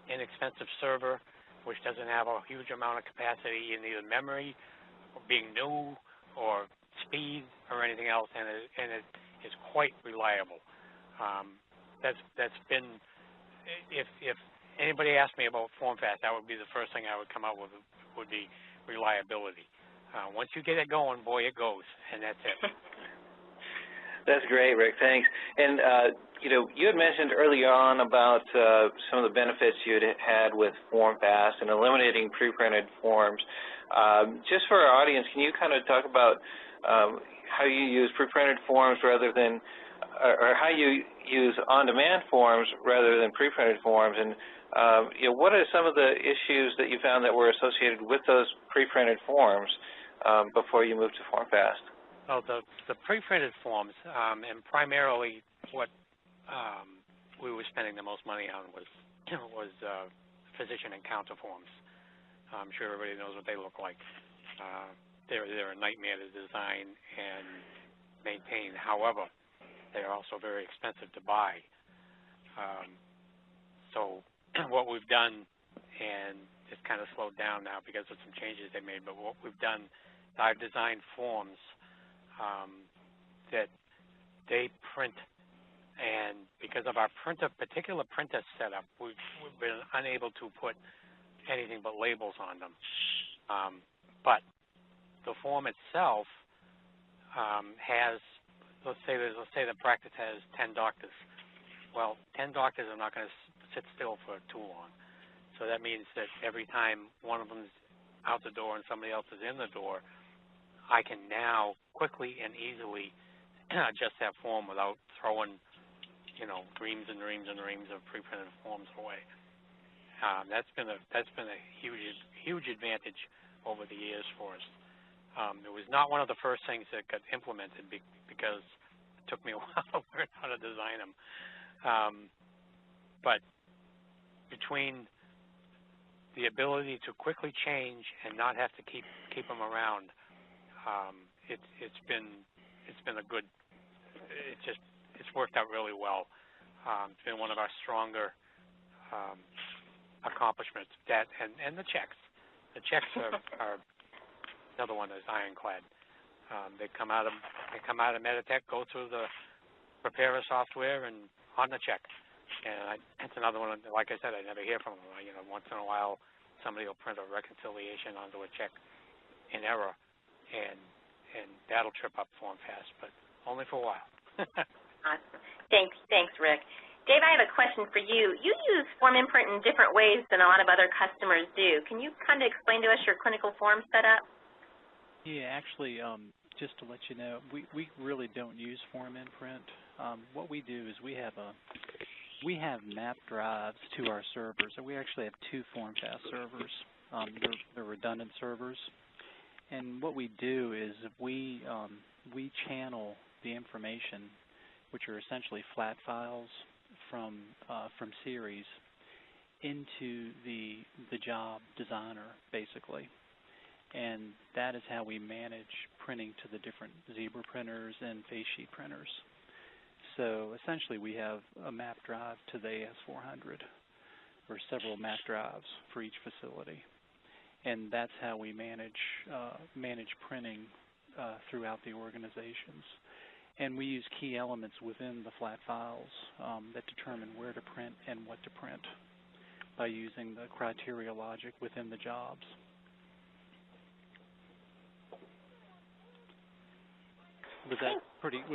inexpensive server, which doesn't have a huge amount of capacity in either memory or being new or speed or anything else, and it is quite reliable. That's been, if anybody asked me about Formfast, that would be the first thing I would come up with, would be reliability. Once you get it going, boy, it goes, and that's it. That's great, Rick. Thanks. And you had mentioned early on about some of the benefits you had with Formfast and eliminating pre-printed forms. Just for our audience, can you kind of talk about how you use pre-printed forms rather than, or how you use on-demand forms rather than pre-printed forms, and what are some of the issues that you found that were associated with those pre-printed forms before you moved to Formfast? Oh, the pre-printed forms, and primarily what we were spending the most money on was physician encounter forms. I'm sure everybody knows what they look like. They're a nightmare to design and maintain. However, they're also very expensive to buy. So what we've done, and it's kind of slowed down now because of some changes they made, but what we've done, I've designed forms that they print, and because of our particular printer setup, we've been unable to put anything but labels on them. But the form itself has, let's say the practice has 10 doctors. Well, 10 doctors are not going to sit still for too long. So that means that every time one of them is out the door and somebody else is in the door, I can now quickly and easily adjust that form without throwing, reams and reams and reams of pre-printed forms away. That's been a huge advantage over the years for us. It was not one of the first things that got implemented because it took me a while to learn how to design them. But between the ability to quickly change and not have to keep them around, it's been a good. It's worked out really well. It's been one of our stronger accomplishments. That and the checks. The checks are another one that's ironclad. They come out of Meditech, go through the preparer software, and on the check. And it's another one. Like I said, I never hear from them. Once in a while, somebody will print a reconciliation onto a check in error, and that'll trip up Formfast, but only for a while. Awesome. Thanks, Rick. Dave, I have a question for you. You use form imprint in different ways than a lot of other customers do. Can you kind of explain to us your clinical form setup? Yeah, actually, just to let you know, we really don't use form imprint. What we do is we have map drives to our servers, and we actually have 2 Formfast servers. They're redundant servers, and what we do is we channel the information, which are essentially flat files from series, into the job designer, basically. And that is how we manage printing to the different Zebra printers and face sheet printers. So essentially we have a map drive to the AS400, or several map drives for each facility. And that's how we manage printing throughout the organizations. And we use key elements within the flat files that determine where to print and what to print by using the criteria logic within the jobs. Was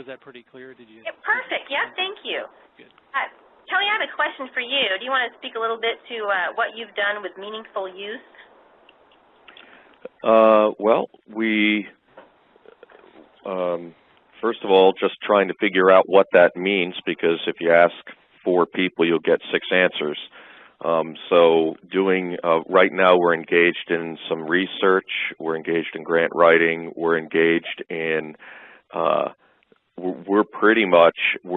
that pretty clear? Did you? Yeah, perfect. Yeah, thank you. Good. Kelly, I have a question for you. Do you want to speak a little bit to what you've done with meaningful use? Well, we first of all, just trying to figure out what that means, because if you ask 4 people, you'll get 6 answers. So right now we're engaged in some research, we're engaged in grant writing, we're engaged in, we're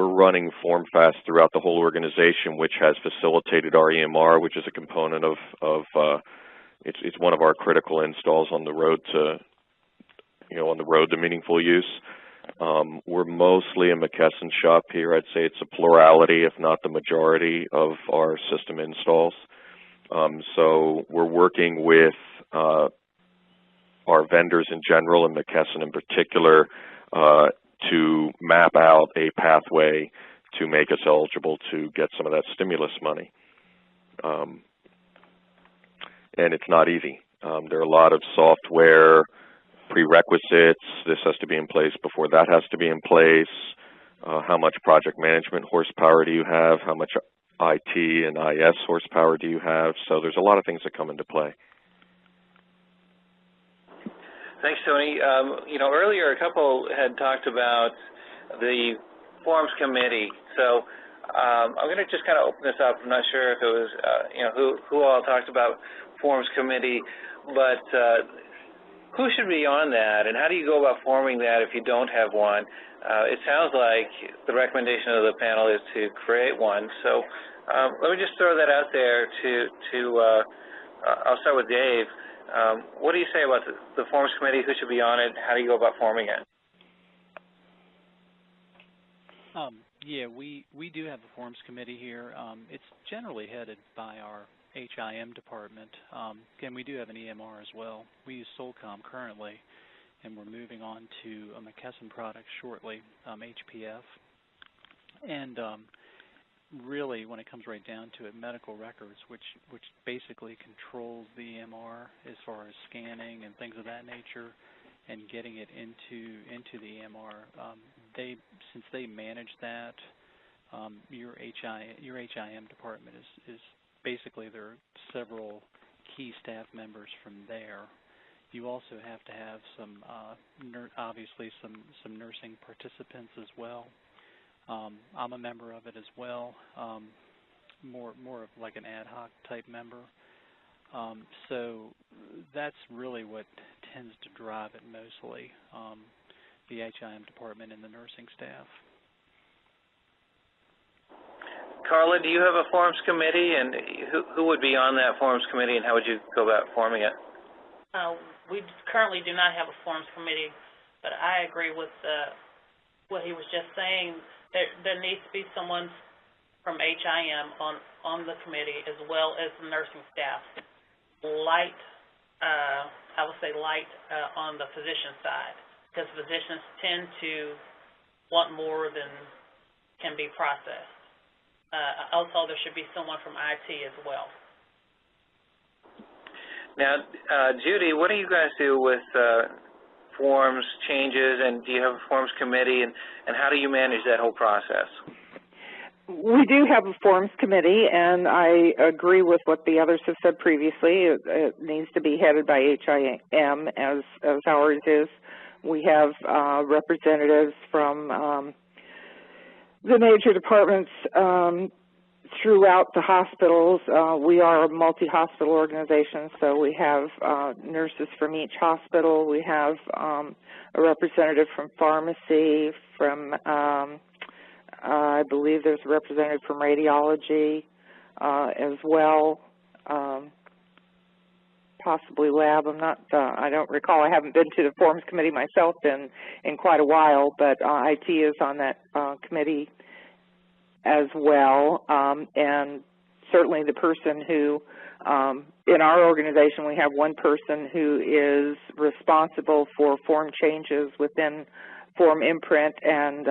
running Formfast throughout the whole organization, which has facilitated our EMR, which is a component of it's one of our critical installs on the road to meaningful use. We're mostly a McKesson shop here. I'd say it's a plurality, if not the majority, of our system installs. So we're working with our vendors in general, and McKesson in particular, to map out a pathway to make us eligible to get some of that stimulus money. And it's not easy. There are a lot of software prerequisites. This has to be in place before that has to be in place. How much project management horsepower do you have? How much IT and IS horsepower do you have? So there's a lot of things that come into play. Thanks, Tony. Earlier a couple had talked about the Forms Committee. So I'm going to just kind of open this up. I'm not sure if it was, who all talked about Forms Committee, but who should be on that, and how do you go about forming that if you don't have one? It sounds like the recommendation of the panel is to create one. So let me just throw that out there I'll start with Dave. What do you say about the Forms Committee? Who should be on it? How do you go about forming it? Yeah, we do have a Forms Committee here. It's generally headed by our HIM department. Again, we do have an EMR as well. We use Solcom currently, and we're moving on to a McKesson product shortly, HPF. And really, when it comes right down to it, medical records, which basically controls the EMR as far as scanning and things of that nature, and getting it into the EMR. Since they manage that, your HIM department is basically, there are several key staff members from there. You also have to have some, obviously, some nursing participants as well. I'm a member of it as well, more of like an ad hoc type member. So that's really what tends to drive it mostly, the HIM department and the nursing staff. Carla, do you have a Forms Committee, and who would be on that Forms Committee, and how would you go about forming it? We currently do not have a Forms Committee, but I agree with what he was just saying. There needs to be someone from HIM on the committee, as well as the nursing staff. I would say light on the physician side, because physicians tend to want more than can be processed. Also, there should be someone from IT as well. Now, Judy, what do you guys do with forms changes, and do you have a Forms Committee, and how do you manage that whole process? We do have a Forms Committee, and I agree with what the others have said previously. It needs to be headed by HIM, as ours is. We have representatives from the major departments throughout the hospitals. We are a multi-hospital organization, so we have nurses from each hospital. We have a representative from pharmacy, from I believe there's a representative from radiology as well, possibly lab. I don't recall. I haven't been to the Forms Committee myself in quite a while, but IT is on that committee as well, and certainly the person who, in our organization, we have one person who is responsible for form changes within Form Imprint, and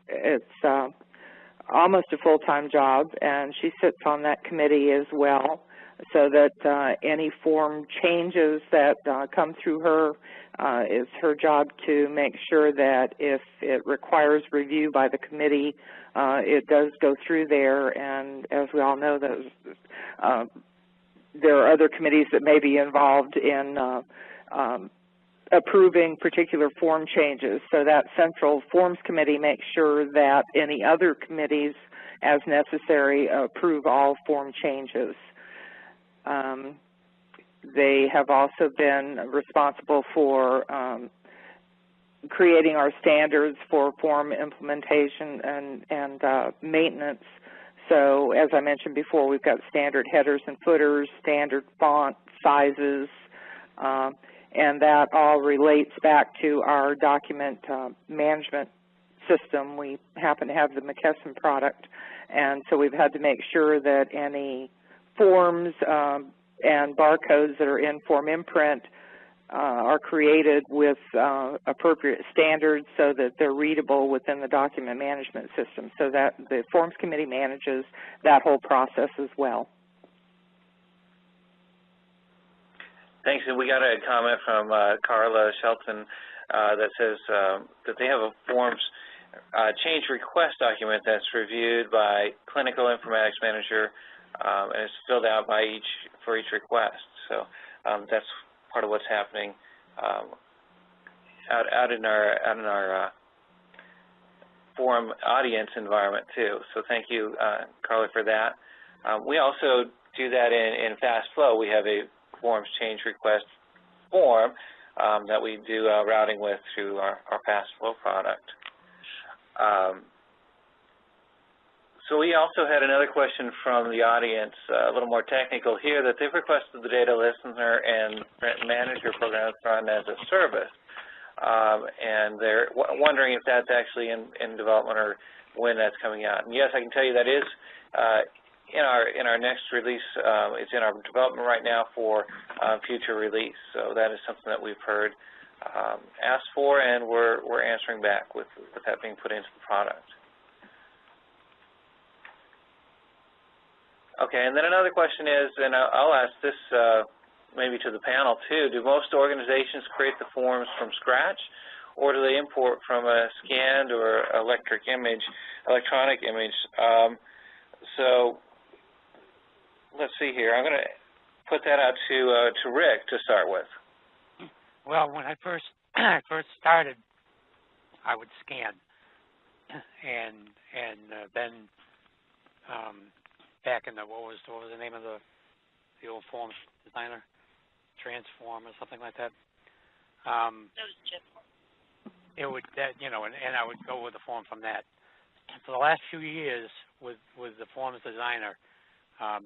it's almost a full-time job, and she sits on that committee as well, so that any form changes that come through her, it's her job to make sure that if it requires review by the committee, it does go through there. And as we all know, there are other committees that may be involved in approving particular form changes. So that central Forms Committee makes sure that any other committees, as necessary, approve all form changes. They have also been responsible for creating our standards for form implementation and maintenance. So as I mentioned before, we've got standard headers and footers, standard font sizes, and that all relates back to our document management system. We happen to have the McKesson product, and so we've had to make sure that any forms and barcodes that are in Form Imprint are created with appropriate standards so that they're readable within the document management system, so that the Forms Committee manages that whole process as well. Thanks. And we got a comment from Carla Shelton that says that they have a Forms change request document that's reviewed by Clinical Informatics Manager and it's filled out by for each request. So that's part of what's happening out in our forum audience environment too. So thank you, Carla, for that. We also do that in FastFlow. We have a Forms change request form that we do routing with through our FastFlow product. So we also had another question from the audience, a little more technical here, that they've requested the data listener and manager programs run as a service. And they're wondering if that's actually in development or when that's coming out. And yes, I can tell you that is in our next release. It's in our development right now for future release. So that is something that we've heard asked for, and we're answering back with that being put into the product. Okay, and then another question is, and I'll ask this maybe to the panel too, do most organizations create the forms from scratch, or do they import from a scanned or electronic image? So let's see here. I'm going to put that out to Rick to start with. Well, when I first started, I would scan, and then back in the what was the name of the old Forms designer, Transform or something like that. That was JetForm. It would and I would go with the form from that. And for the last few years with the Forms designer,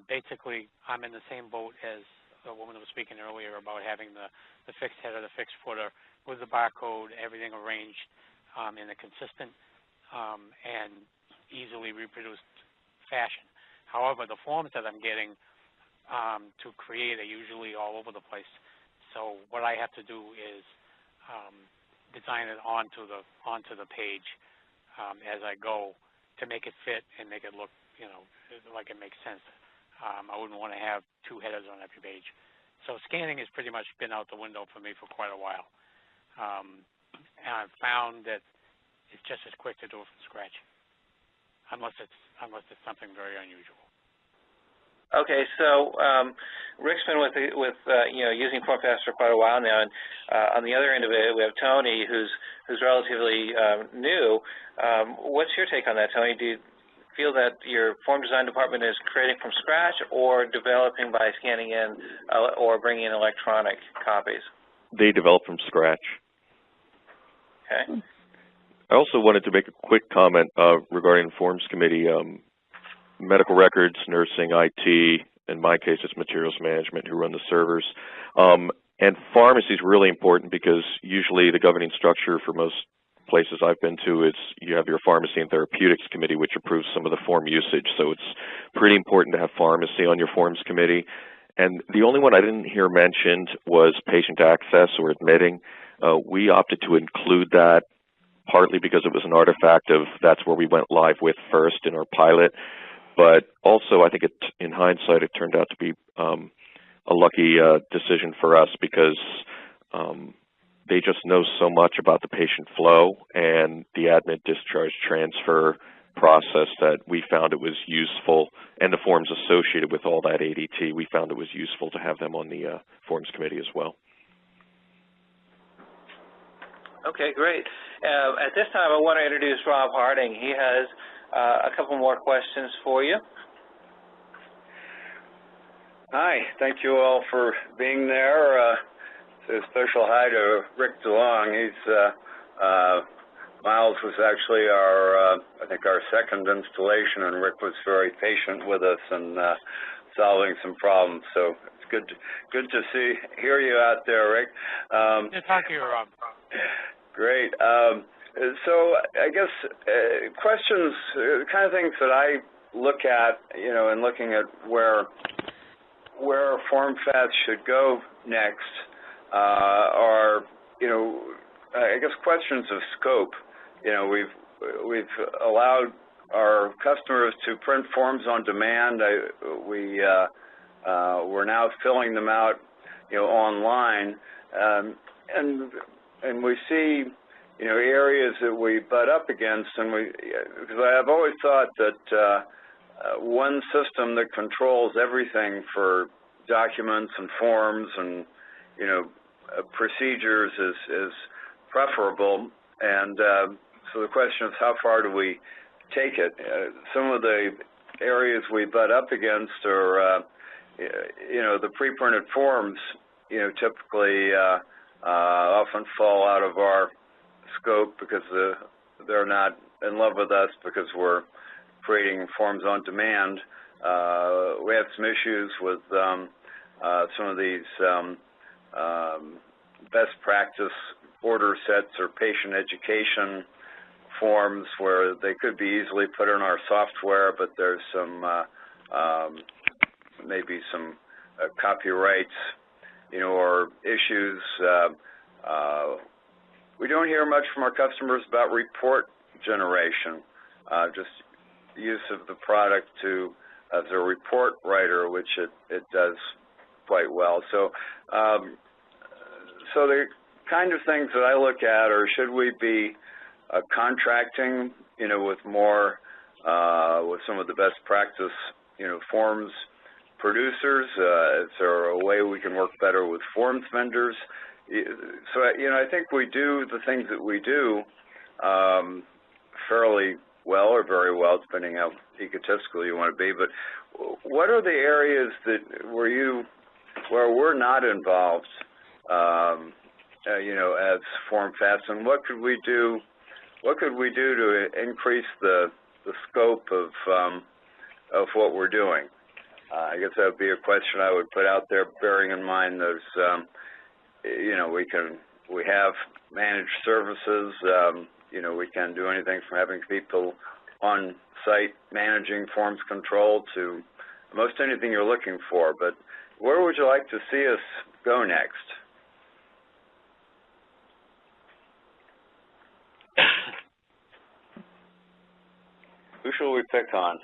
basically I'm in the same boat as the woman who was speaking earlier about having the fixed header, the fixed footer with the barcode, everything arranged in a consistent and easily reproduced fashion. However, the forms that I'm getting to create are usually all over the place. So what I have to do is design it onto the page as I go to make it fit and make it look, like it makes sense. I wouldn't want to have two headers on every page. So scanning has pretty much been out the window for me for quite a while. And I've found that it's just as quick to do it from scratch, unless it's something very unusual. Okay, so Rick's been with using Formfast for quite a while now, and on the other end of it, we have Tony, who's relatively new. What's your take on that, Tony? Do you feel that your form design department is creating from scratch, or developing by scanning in or bringing in electronic copies? They develop from scratch. Okay. I also wanted to make a quick comment regarding the Forms Committee. Medical records, nursing, IT, in my case it's materials management who run the servers. And pharmacy is really important because usually the governing structure for most places I've been to is you have your pharmacy and therapeutics committee, which approves some of the form usage. So it's pretty important to have pharmacy on your Forms Committee. And the only one I didn't hear mentioned was patient access or admitting. We opted to include that partly because it was an artifact of that's where we went live with first in our pilot. But also, I think in hindsight, it turned out to be a lucky decision for us because they just know so much about the patient flow and the admit discharge transfer process that we found it was useful, and the forms associated with all that ADT, we found it was useful to have them on the Forms Committee as well. Okay, great. At this time, I want to introduce Rob Harding. He has a couple more questions for you. Hi, thank you all for being there. A special hi to Rick DeLong. Miles was actually I think our second installation, and Rick was very patient with us and solving some problems. So it's good to hear you out there, Rick. Good to talk to you, Rob. Great. So I guess questions, the kind of things that I look at, in looking at where Formfast should go next are, I guess questions of scope. We've allowed our customers to print forms on demand. We're now filling them out, online, and we see, areas that we butt up against, and because I've always thought that one system that controls everything for documents and forms and procedures is preferable, and so the question is, how far do we take it? Some of the areas we butt up against are, the pre-printed forms, typically often fall out of our scope because they're not in love with us because we're creating forms on demand. We have some issues with some of these best practice order sets or patient education forms where they could be easily put in our software, but there's some maybe some copyrights, or issues. We don't hear much from our customers about report generation, just use of the product as a report writer, which it does quite well. So, so the kind of things that I look at are, should we be contracting, with more, with some of the best practice, forms producers? Is there a way we can work better with forms vendors? So, I think we do the things that we do fairly well or very well, depending how egotistical you want to be. But what are the areas where we're not involved, as Formfast, and what could we do? What could we do to increase the scope of what we're doing? I guess that would be a question I would put out there, bearing in mind there's, we have managed services. We can do anything from having people on site managing forms control to most anything you're looking for. But where would you like to see us go next? Who shall we pick on?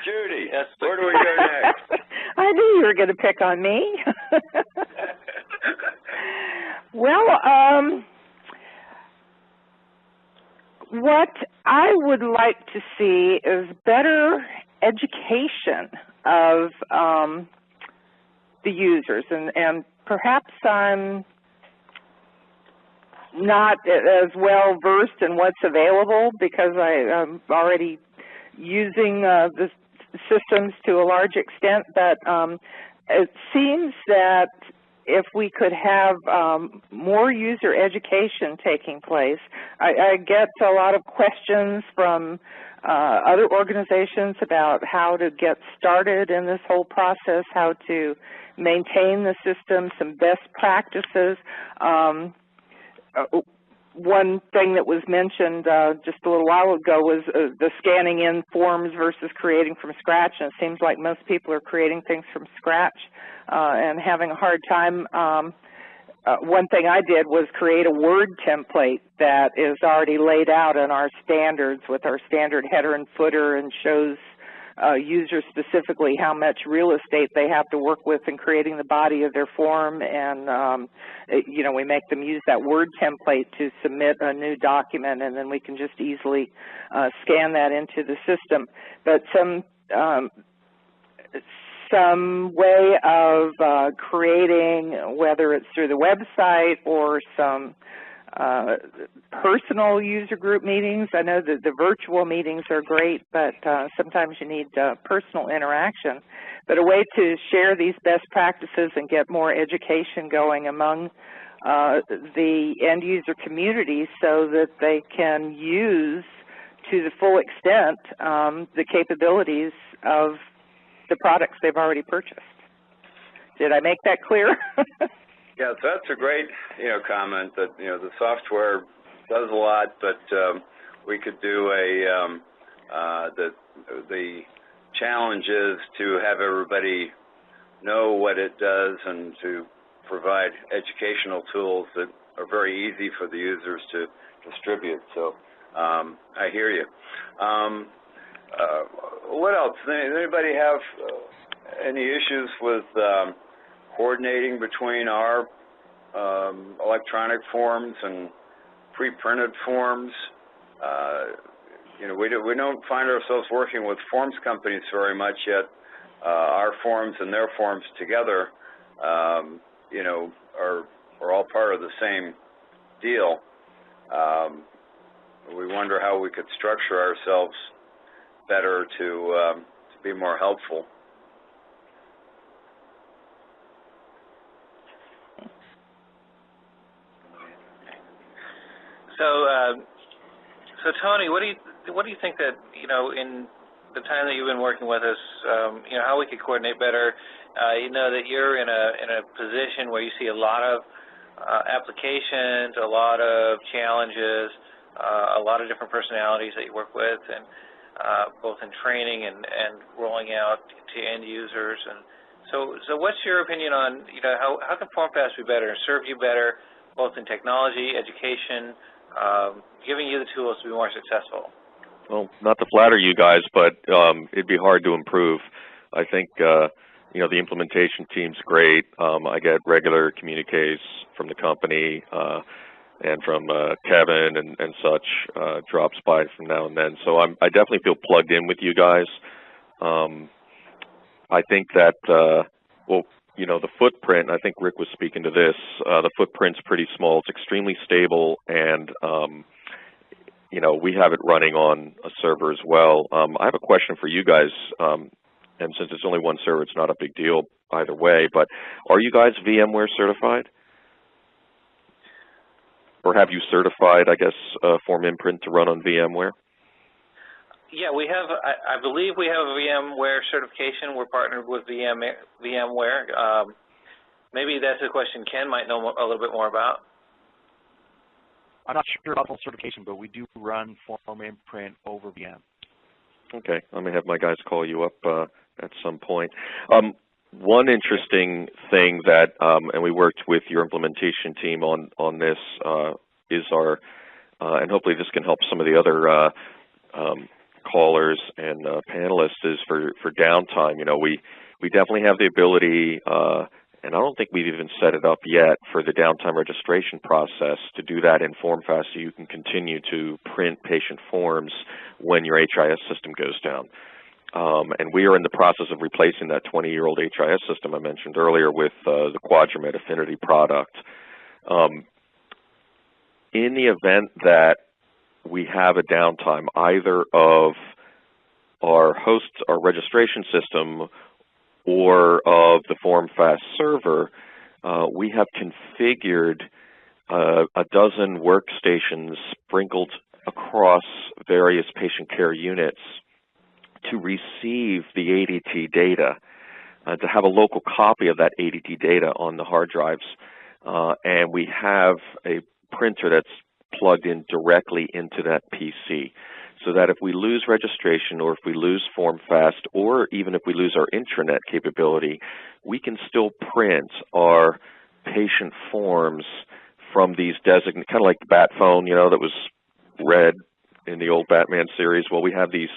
Judy, yes, where do we go next? I knew you were going to pick on me. Well, what I would like to see is better education of the users, and perhaps I'm not as well versed in what's available because I'm already using the systems to a large extent, but it seems that if we could have more user education taking place. I get a lot of questions from other organizations about how to get started in this whole process, how to maintain the system, some best practices. One thing that was mentioned just a little while ago was the scanning in forms versus creating from scratch, and it seems like most people are creating things from scratch and having a hard time. One thing I did was create a Word template that is already laid out in our standards with our standard header and footer, and shows users specifically how much real estate they have to work with in creating the body of their form, and we make them use that Word template to submit a new document, and then we can just easily scan that into the system. But some way of creating, whether it's through the website or some personal user group meetings. I know that the virtual meetings are great, but sometimes you need personal interaction. But a way to share these best practices and get more education going among the end user community so that they can use to the full extent the capabilities of the products they've already purchased. Did I make that clear? Yeah, so that's a great, comment that, the software does a lot, but we could do the challenge is to have everybody know what it does and to provide educational tools that are very easy for the users to distribute. So I hear you. What else? Does anybody have any issues with coordinating between our electronic forms and pre-printed forms? We don't find ourselves working with forms companies very much yet. Our forms and their forms together, are all part of the same deal. We wonder how we could structure ourselves better to be more helpful. So Tony, what do you think that in the time that you've been working with us, how we could coordinate better? That you're in a position where you see a lot of applications, a lot of challenges, a lot of different personalities that you work with, and both in training and rolling out to end users. And so what's your opinion on how can Formfast be better and serve you better, both in technology, education, giving you the tools to be more successful? Well, not to flatter you guys, but it'd be hard to improve. I think the implementation team's great. I get regular communiques from the company and from Kevin and such, drops by from now and then. So I definitely feel plugged in with you guys. I think that, the footprint, I think Rick was speaking to this, the footprint's pretty small. It's extremely stable, and, we have it running on a server as well. I have a question for you guys, and since it's only one server, it's not a big deal either way, but are you guys VMware certified? Or have you certified, I guess, Form Imprint to run on VMware? Yeah, we have. I believe we have a VMware certification. We're partnered with VMware. Maybe that's a question Ken might know a little bit more about. I'm not sure about full certification, but we do run Form Imprint over VM. Okay, I'm going to have my guys call you up at some point. One interesting thing that, and we worked with your implementation team on this, is our, and hopefully this can help some of the other callers and panelists, is for downtime. We definitely have the ability, and I don't think we've even set it up yet, for the downtime registration process to do that in Formfast so you can continue to print patient forms when your HIS system goes down. And we are in the process of replacing that 20-year-old HIS system I mentioned earlier with the Quadramet Affinity product. In the event that we have a downtime either of our registration system or of the Formfast server, we have configured a dozen workstations sprinkled across various patient care units to receive the ADT data, to have a local copy of that ADT data on the hard drives. And we have a printer that's plugged in directly into that PC, so that if we lose registration, or if we lose Formfast, or even if we lose our intranet capability, we can still print our patient forms from these designated, kind of like the Bat phone, that was red in the old Batman series. Well, we have these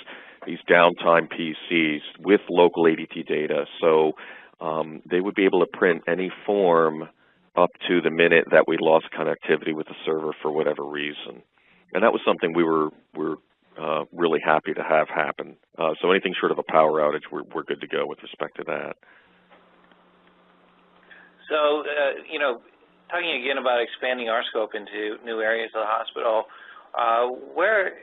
downtime PCs with local ADT data, so they would be able to print any form up to the minute that we lost connectivity with the server for whatever reason. And that was something we were really happy to have happen. So anything short of a power outage, we're good to go with respect to that. So, talking again about expanding our scope into new areas of the hospital, where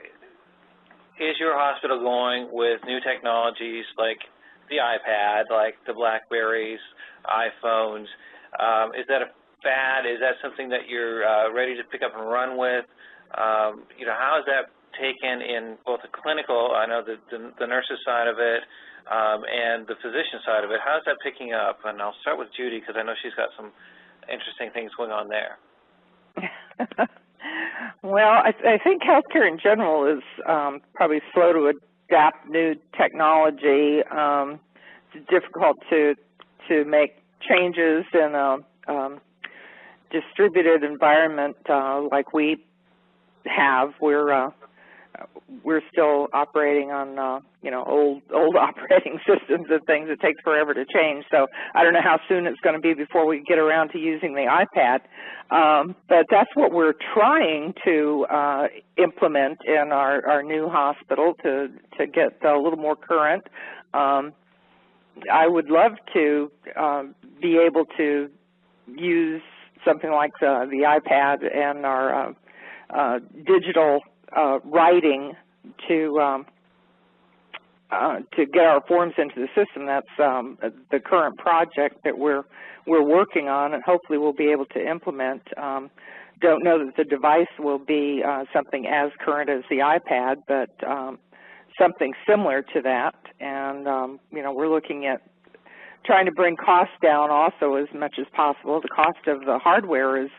is your hospital going with new technologies like the iPad, like the BlackBerries, iPhones? Is that a fad? Is that something that you're ready to pick up and run with? How is that taken in both the clinical, I know the nurses side of it, and the physician side of it. How's that picking up? And I'll start with Judy because I know she's got some interesting things going on there. Well, I think healthcare in general is probably slow to adapt new technology. It's difficult to make changes in a distributed environment like we have. We're still operating on old operating systems and things. It takes forever to change. So I don't know how soon it's going to be before we get around to using the iPad. But that's what we're trying to implement in our new hospital to get a little more current. I would love to be able to use something like the iPad and our digital writing to get our forms into the system. That's the current project that we're working on, and hopefully we'll be able to implement. Don't know that the device will be something as current as the iPad, but something similar to that. And we're looking at trying to bring costs down also as much as possible. The cost of the hardware is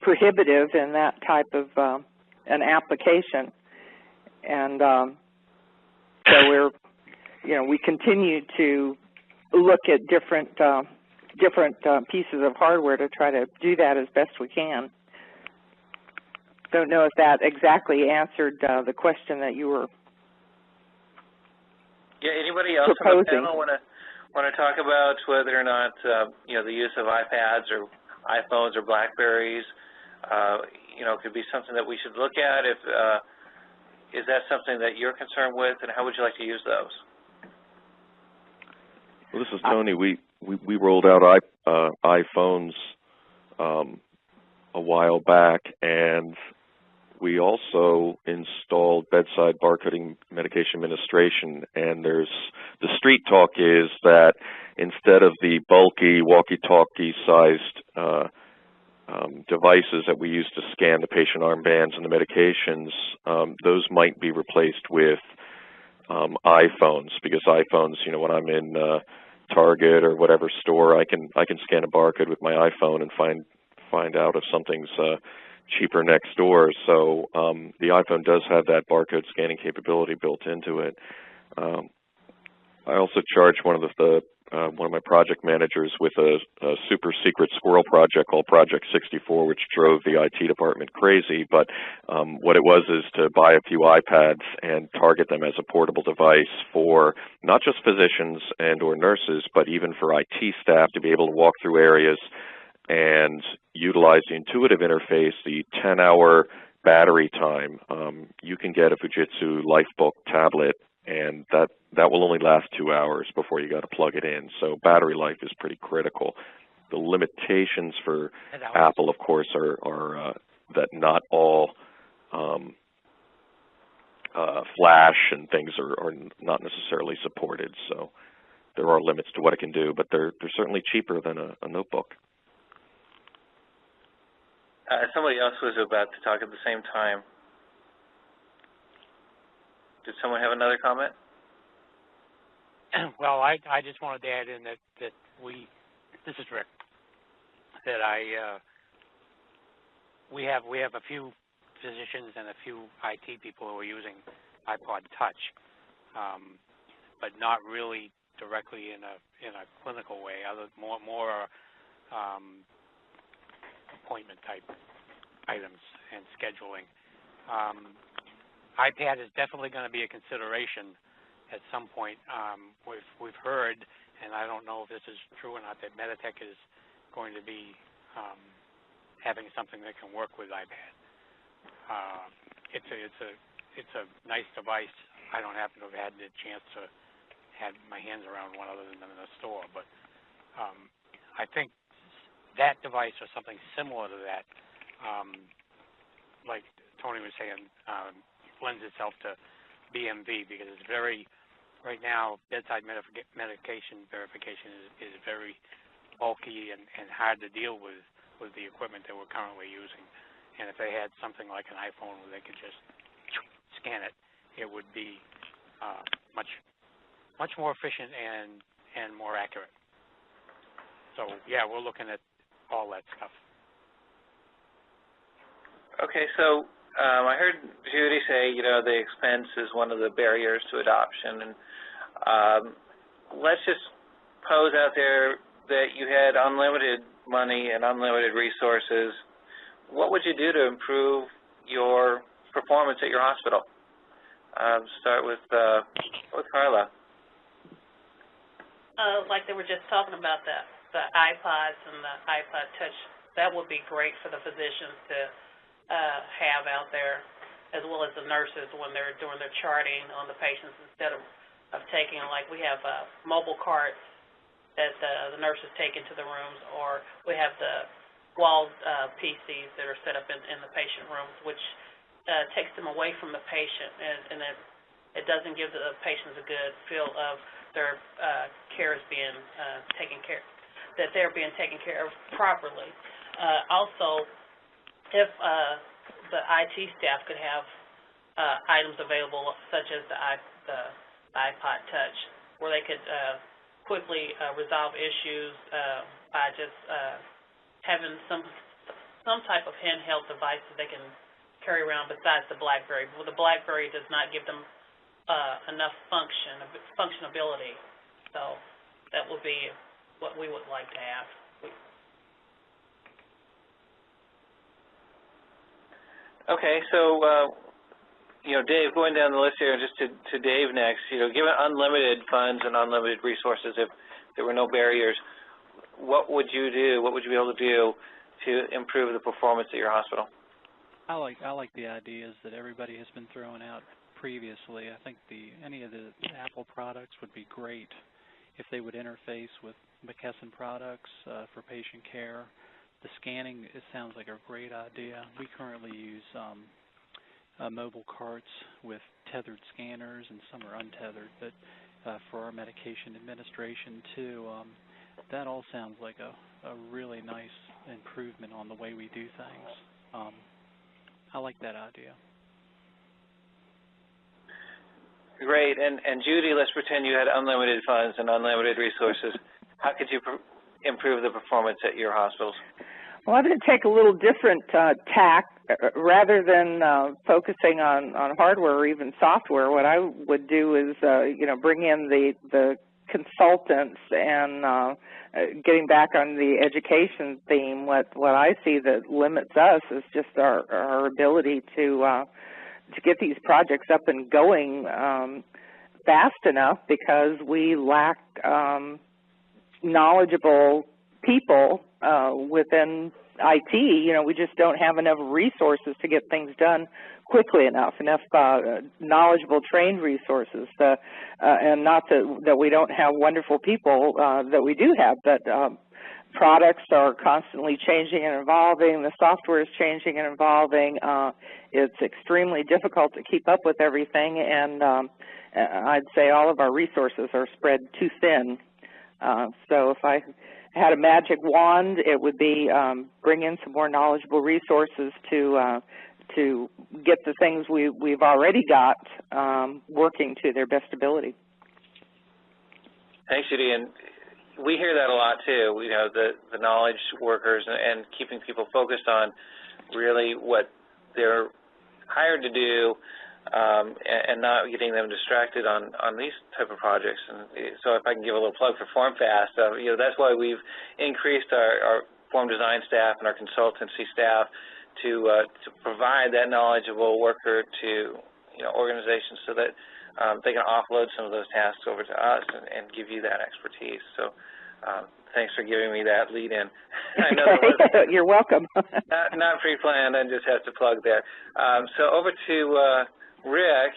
prohibitive in that type of an application, and so we continue to look at different pieces of hardware to try to do that as best we can. Don't know if that exactly answered the question that you were anybody else on the panel want to talk about whether or not the use of iPads or iPhones or Blackberries could be something that we should look at? Is that something that you're concerned with, and how would you like to use those? Well, this is Tony. We rolled out iPhones a while back, and we also installed bedside barcoding medication administration. And the street talk is that instead of the bulky walkie-talkie sized devices that we use to scan the patient armbands and the medications, those might be replaced with iPhones, because iPhones, when I'm in Target or whatever store, I can scan a barcode with my iPhone and find out if something's cheaper next door. So the iPhone does have that barcode scanning capability built into it. I also charged one of my project managers with a super secret squirrel project called Project 64, which drove the IT department crazy. But what it was is to buy a few iPads and target them as a portable device for not just physicians and or nurses, but even for IT staff to be able to walk through areas and utilize the intuitive interface, the 10-hour battery time. You can get a Fujitsu Lifebook tablet, and that will only last 2 hours before you got to plug it in. So battery life is pretty critical. The limitations for Apple, of course, are that not all flash and things are not necessarily supported. So there are limits to what it can do, but they're certainly cheaper than a notebook. Somebody else was about to talk at the same time. Did someone have another comment? Well, I just wanted to add in that this is Rick, that we have a few physicians and a few IT people who are using iPod Touch, but not really directly in a clinical way, more appointment type items and scheduling. iPad is definitely going to be a consideration at some point. We've heard, and I don't know if this is true or not, that Meditech is going to be having something that can work with iPad. It's a nice device. I don't happen to have had the chance to have my hands around one other than in the store, but I think that device or something similar to that, like Tony was saying, lends itself to BMV, because it's right now, bedside medication verification is very bulky and hard to deal with the equipment that we're currently using. And if they had something like an iPhone where they could just scan it, it would be much much more efficient and more accurate. So yeah, we're looking at all that stuff. Okay, so I heard Judy say, the expense is one of the barriers to adoption, and let's just pose out there that you had unlimited money and unlimited resources. What would you do to improve your performance at your hospital? Start with Carla. Like they were just talking about the iPods and the iPod Touch, that would be great for the physicians to have out there, as well as the nurses when they're doing their charting on the patients, instead of taking, like we have mobile carts that the nurses take into the rooms, or we have the wall PCs that are set up in the patient rooms, which takes them away from the patient, and it doesn't give the patients a good feel of their care is being taken care, that they're being taken care of properly. Also, if the IT staff could have items available, such as the iPod Touch, where they could quickly resolve issues by just having some type of handheld device that they can carry around besides the BlackBerry. Well, the BlackBerry does not give them enough functionability, so that would be what we would like to have. Okay, so Dave, going down the list here, just to Dave next. Given unlimited funds and unlimited resources, if there were no barriers, what would you do? What would you be able to do to improve the performance at your hospital? I like the ideas that everybody has been throwing out previously. I think any of the Apple products would be great if they would interface with McKesson products for patient care. The scanning, it sounds like a great idea. We currently use mobile carts with tethered scanners, and some are untethered, but for our medication administration too, that all sounds like a really nice improvement on the way we do things. I like that idea. Great. And Judy, let's pretend you had unlimited funds and unlimited resources. How could you improve the performance at your hospitals? Well, I'm going to take a little different tack. Rather than focusing on hardware or even software, what I would do is, bring in the consultants and getting back on the education theme. What I see that limits us is just our ability to get these projects up and going fast enough, because we lack knowledgeable people within IT. We just don't have enough resources to get things done quickly enough knowledgeable, trained resources. And not that we don't have wonderful people that we do have, but products are constantly changing and evolving. The software is changing and evolving. It's extremely difficult to keep up with everything, and I'd say all of our resources are spread too thin. So if I had a magic wand, it would be bring in some more knowledgeable resources to get the things we've already got working to their best ability. Thanks, Judy. And we hear that a lot too. The knowledge workers and keeping people focused on really what they're hired to do, and not getting them distracted on these type of projects. And so if I can give a little plug for Formfast, that's why we've increased our form design staff and our consultancy staff to provide that knowledgeable worker to organizations, so that they can offload some of those tasks over to us and give you that expertise. So thanks for giving me that lead in. I know that you're welcome. not pre-planned. I just have to plug there. So over to Rick.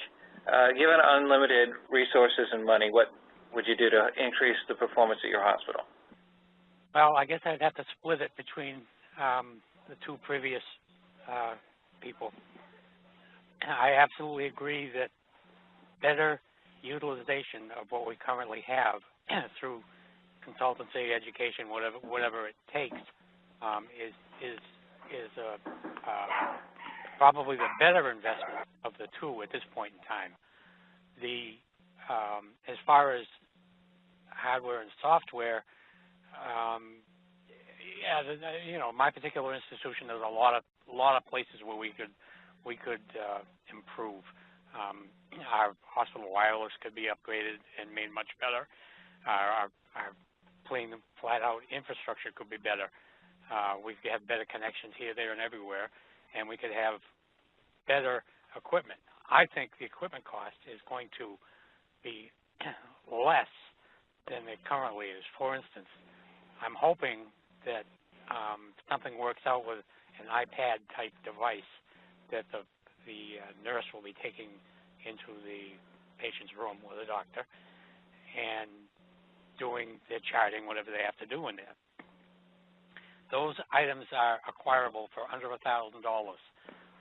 Given unlimited resources and money, what would you do to increase the performance at your hospital? Well, I guess I'd have to split it between the two previous people. I absolutely agree that better utilization of what we currently have through consultancy, education, whatever it takes, is probably the better investment of the two at this point in time. The as far as hardware and software, yeah, my particular institution, there's a lot of places where we could improve. Our hospital wireless could be upgraded and made much better. Our plain flat-out infrastructure could be better. We could have better connections here, there, and everywhere, and we could have better equipment. I think the equipment cost is going to be less than it currently is. For instance, I'm hoping that something works out with an iPad-type device that the nurse will be taking into the patient's room with a doctor and doing their charting, whatever they have to do in there. Those items are acquirable for under $1,000.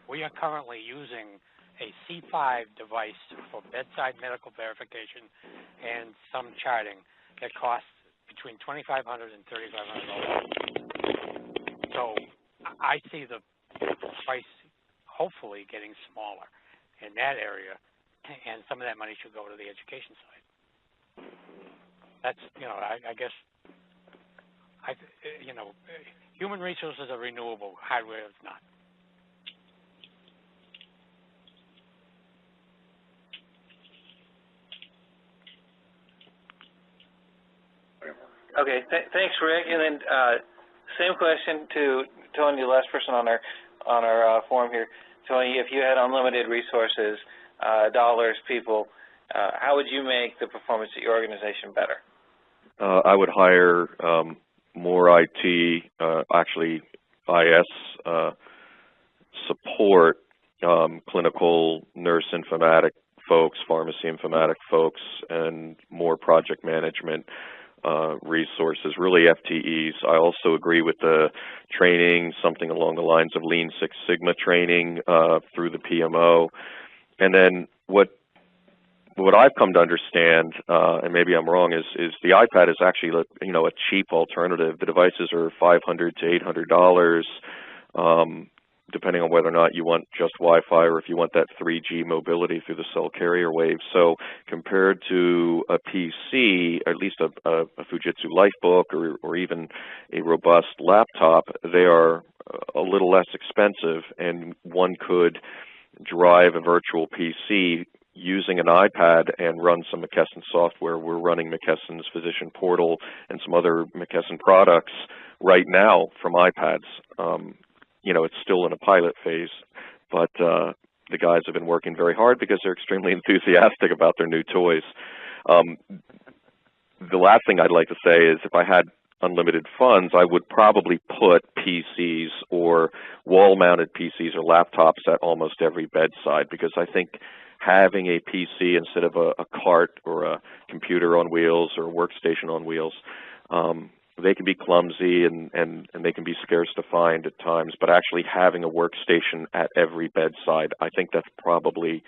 We are currently using a C5 device for bedside medical verification and some charting that costs between $2,500 and $3,500. So I see the price hopefully getting smaller in that area, and some of that money should go to the education side. That's, I guess, human resources are renewable, hardware is not. Okay, thanks, Rick. And then same question to Tony, the last person on our forum here. Tony, if you had unlimited resources, dollars, people, how would you make the performance at your organization better? I would hire more IT, actually IS support, clinical nurse informatic folks, pharmacy informatic folks, and more project management resources, really FTEs. I also agree with the training, something along the lines of Lean Six Sigma training through the PMO. And then what I've come to understand, and maybe I'm wrong, is the iPad is actually a cheap alternative. The devices are $500 to $800, depending on whether or not you want just Wi-Fi or if you want that 3G mobility through the cell carrier wave. So compared to a PC, at least a Fujitsu Lifebook or even a robust laptop, they are a little less expensive, and one could drive a virtual PC using an iPad and run some McKesson software. We're running McKesson's Physician Portal and some other McKesson products right now from iPads. It's still in a pilot phase, but the guys have been working very hard because they're extremely enthusiastic about their new toys. The last thing I'd like to say is if I had unlimited funds, I would probably put PCs or wall-mounted PCs or laptops at almost every bedside, because I think having a PC instead of a cart or a computer on wheels or a workstation on wheels, they can be clumsy and they can be scarce to find at times, but actually having a workstation at every bedside, I think that's probably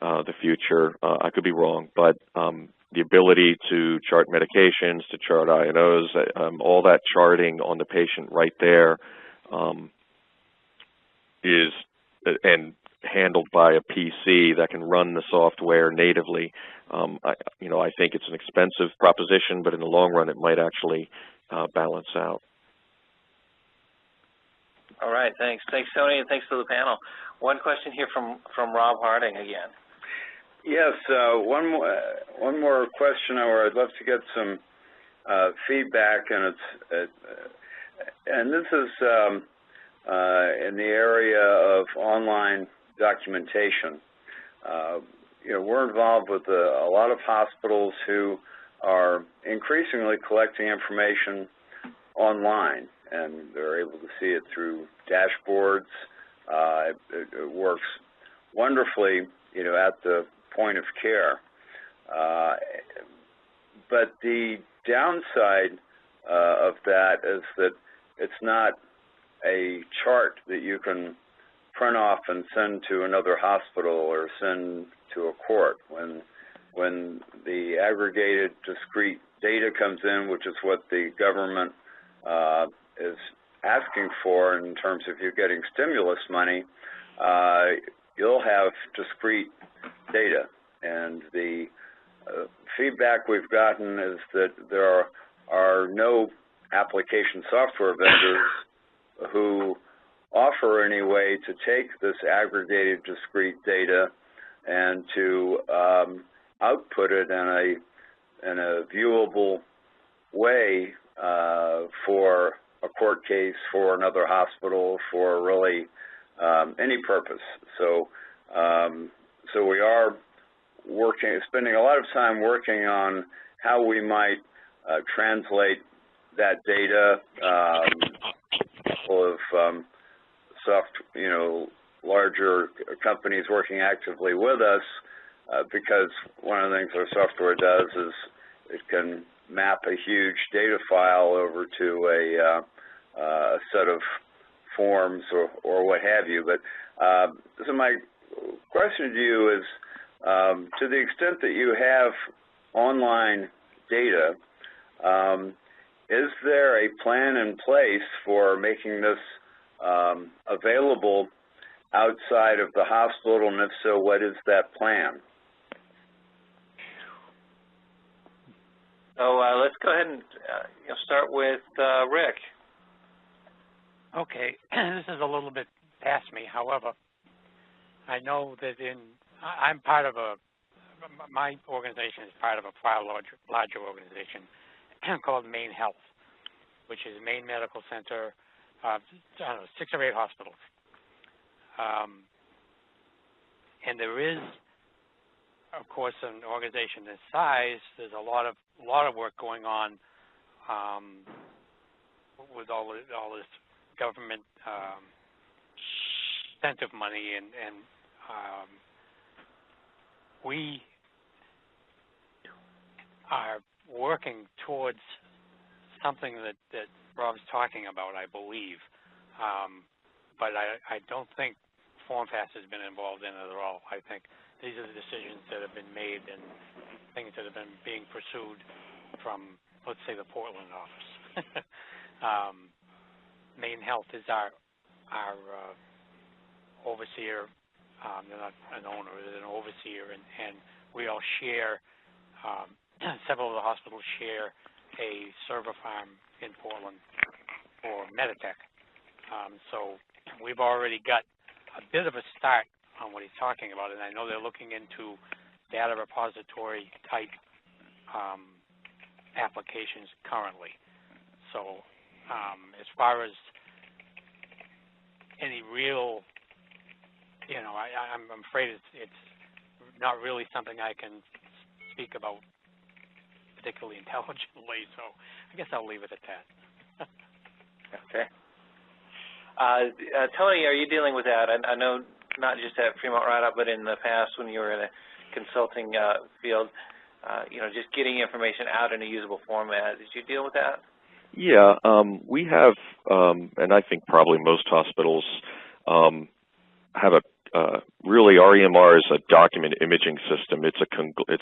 the future. I could be wrong, but the ability to chart medications, to chart I&Os, all that charting on the patient right there is and handled by a PC that can run the software natively. I think it's an expensive proposition, but in the long run, it might actually balance out. All right, thanks. Thanks, Tony, and thanks to the panel. One question here from Rob Harding again. Yes, one more question, or I'd love to get some feedback, and this is in the area of online documentation. We're involved with a lot of hospitals who are increasingly collecting information online, and they're able to see it through dashboards. It works wonderfully, at the point of care. But the downside of that is that it's not a chart that you can print off and send to another hospital or send to a court. When the aggregated discrete data comes in, which is what the government is asking for in terms of you getting stimulus money, you'll have discrete data, and the feedback we've gotten is that there are no application software vendors who offer any way to take this aggregated discrete data and to output it in a viewable way for a court case, for another hospital, for really any purpose. So, so we are spending a lot of time working on how we might translate that data. Couple of larger companies working actively with us, because one of the things our software does is it can map a huge data file over to a set of forms or what have you. But so my question to you is, to the extent that you have online data, is there a plan in place for making this available outside of the hospital, and if so, what is that plan? So let's go ahead and start with Rick. Okay, this is a little bit past me. However, I know that I'm part of my organization is part of a far larger organization called Maine Health, which is Maine Medical Center, I don't know, 6 or 8 hospitals. And there is, of course, an organization this size. There's a lot of work going on with all this government incentive money, and we are working towards something that Rob's talking about, I believe. But I don't think Formfast has been involved in it at all. I think these are the decisions that have been made and things that have been being pursued from, let's say, the Portland office. Maine Health is our overseer. They're not an owner, they're an overseer, and we all share, several of the hospitals share a server farm in Portland for Meditech. So we've already got a bit of a start on what he's talking about, and I know they're looking into data repository type applications currently. So as far as any real, I'm afraid it's not really something I can speak about particularly intelligently, so I guess I'll leave it at that. Okay. Tony, are you dealing with that? I know not just at Fremont Ride-Up, but in the past when you were in a consulting field, just getting information out in a usable format. Did you deal with that? Yeah, we have, and I think probably most hospitals have really REMR is a document imaging system. It's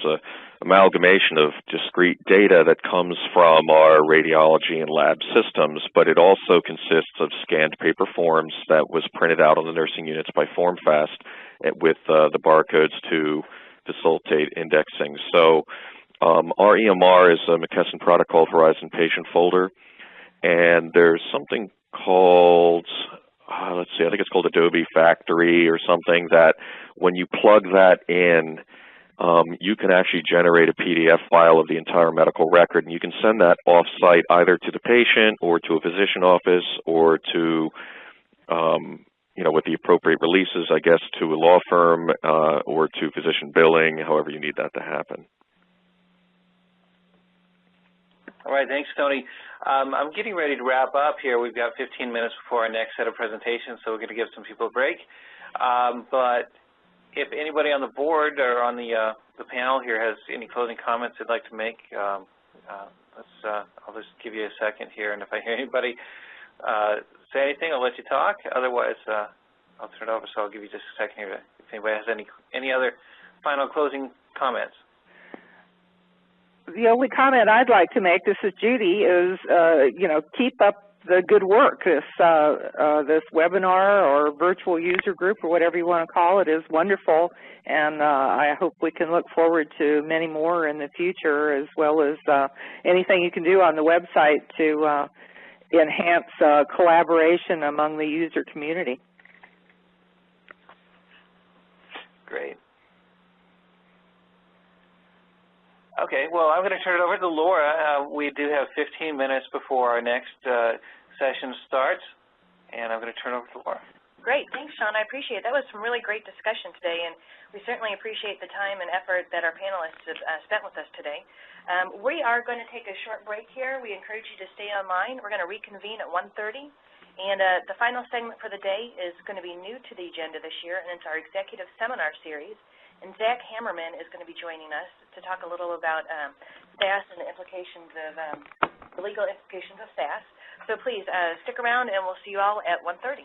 a amalgamation of discrete data that comes from our radiology and lab systems, but it also consists of scanned paper forms that was printed out on the nursing units by Formfast with the barcodes to facilitate indexing. So REMR is a McKesson product called Horizon Patient Folder, and there's something called, let's see, I think it's called Adobe Factory or something, that when you plug that in, you can actually generate a PDF file of the entire medical record, and you can send that off-site either to the patient or to a physician office or to, with the appropriate releases, I guess, to a law firm or to physician billing, however you need that to happen. All right, thanks, Tony. I'm getting ready to wrap up here. We've got 15 minutes before our next set of presentations, so we're going to give some people a break. But if anybody on the board or on the panel here has any closing comments they'd like to make, I'll just give you a second here, and if I hear anybody say anything, I'll let you talk. Otherwise, I'll turn it over, so I'll give you just a second here if anybody has any other final closing comments. The only comment I'd like to make, this is Judy, is, keep up the good work. This webinar or virtual user group or whatever you want to call it is wonderful, and I hope we can look forward to many more in the future, as well as anything you can do on the website to enhance collaboration among the user community. Great. Okay, well, I'm going to turn it over to Laura. We do have 15 minutes before our next session starts, and I'm going to turn it over to Laura. Great. Thanks, Sean. I appreciate it. That was some really great discussion today, and we certainly appreciate the time and effort that our panelists have spent with us today. We are going to take a short break here. We encourage you to stay online. We're going to reconvene at 1:30, and the final segment for the day is going to be new to the agenda this year, and it's our executive seminar series. And Zach Hammerman is going to be joining us to talk a little about SAS and the implications of the legal implications of SAS. So please stick around, and we'll see you all at 1:30.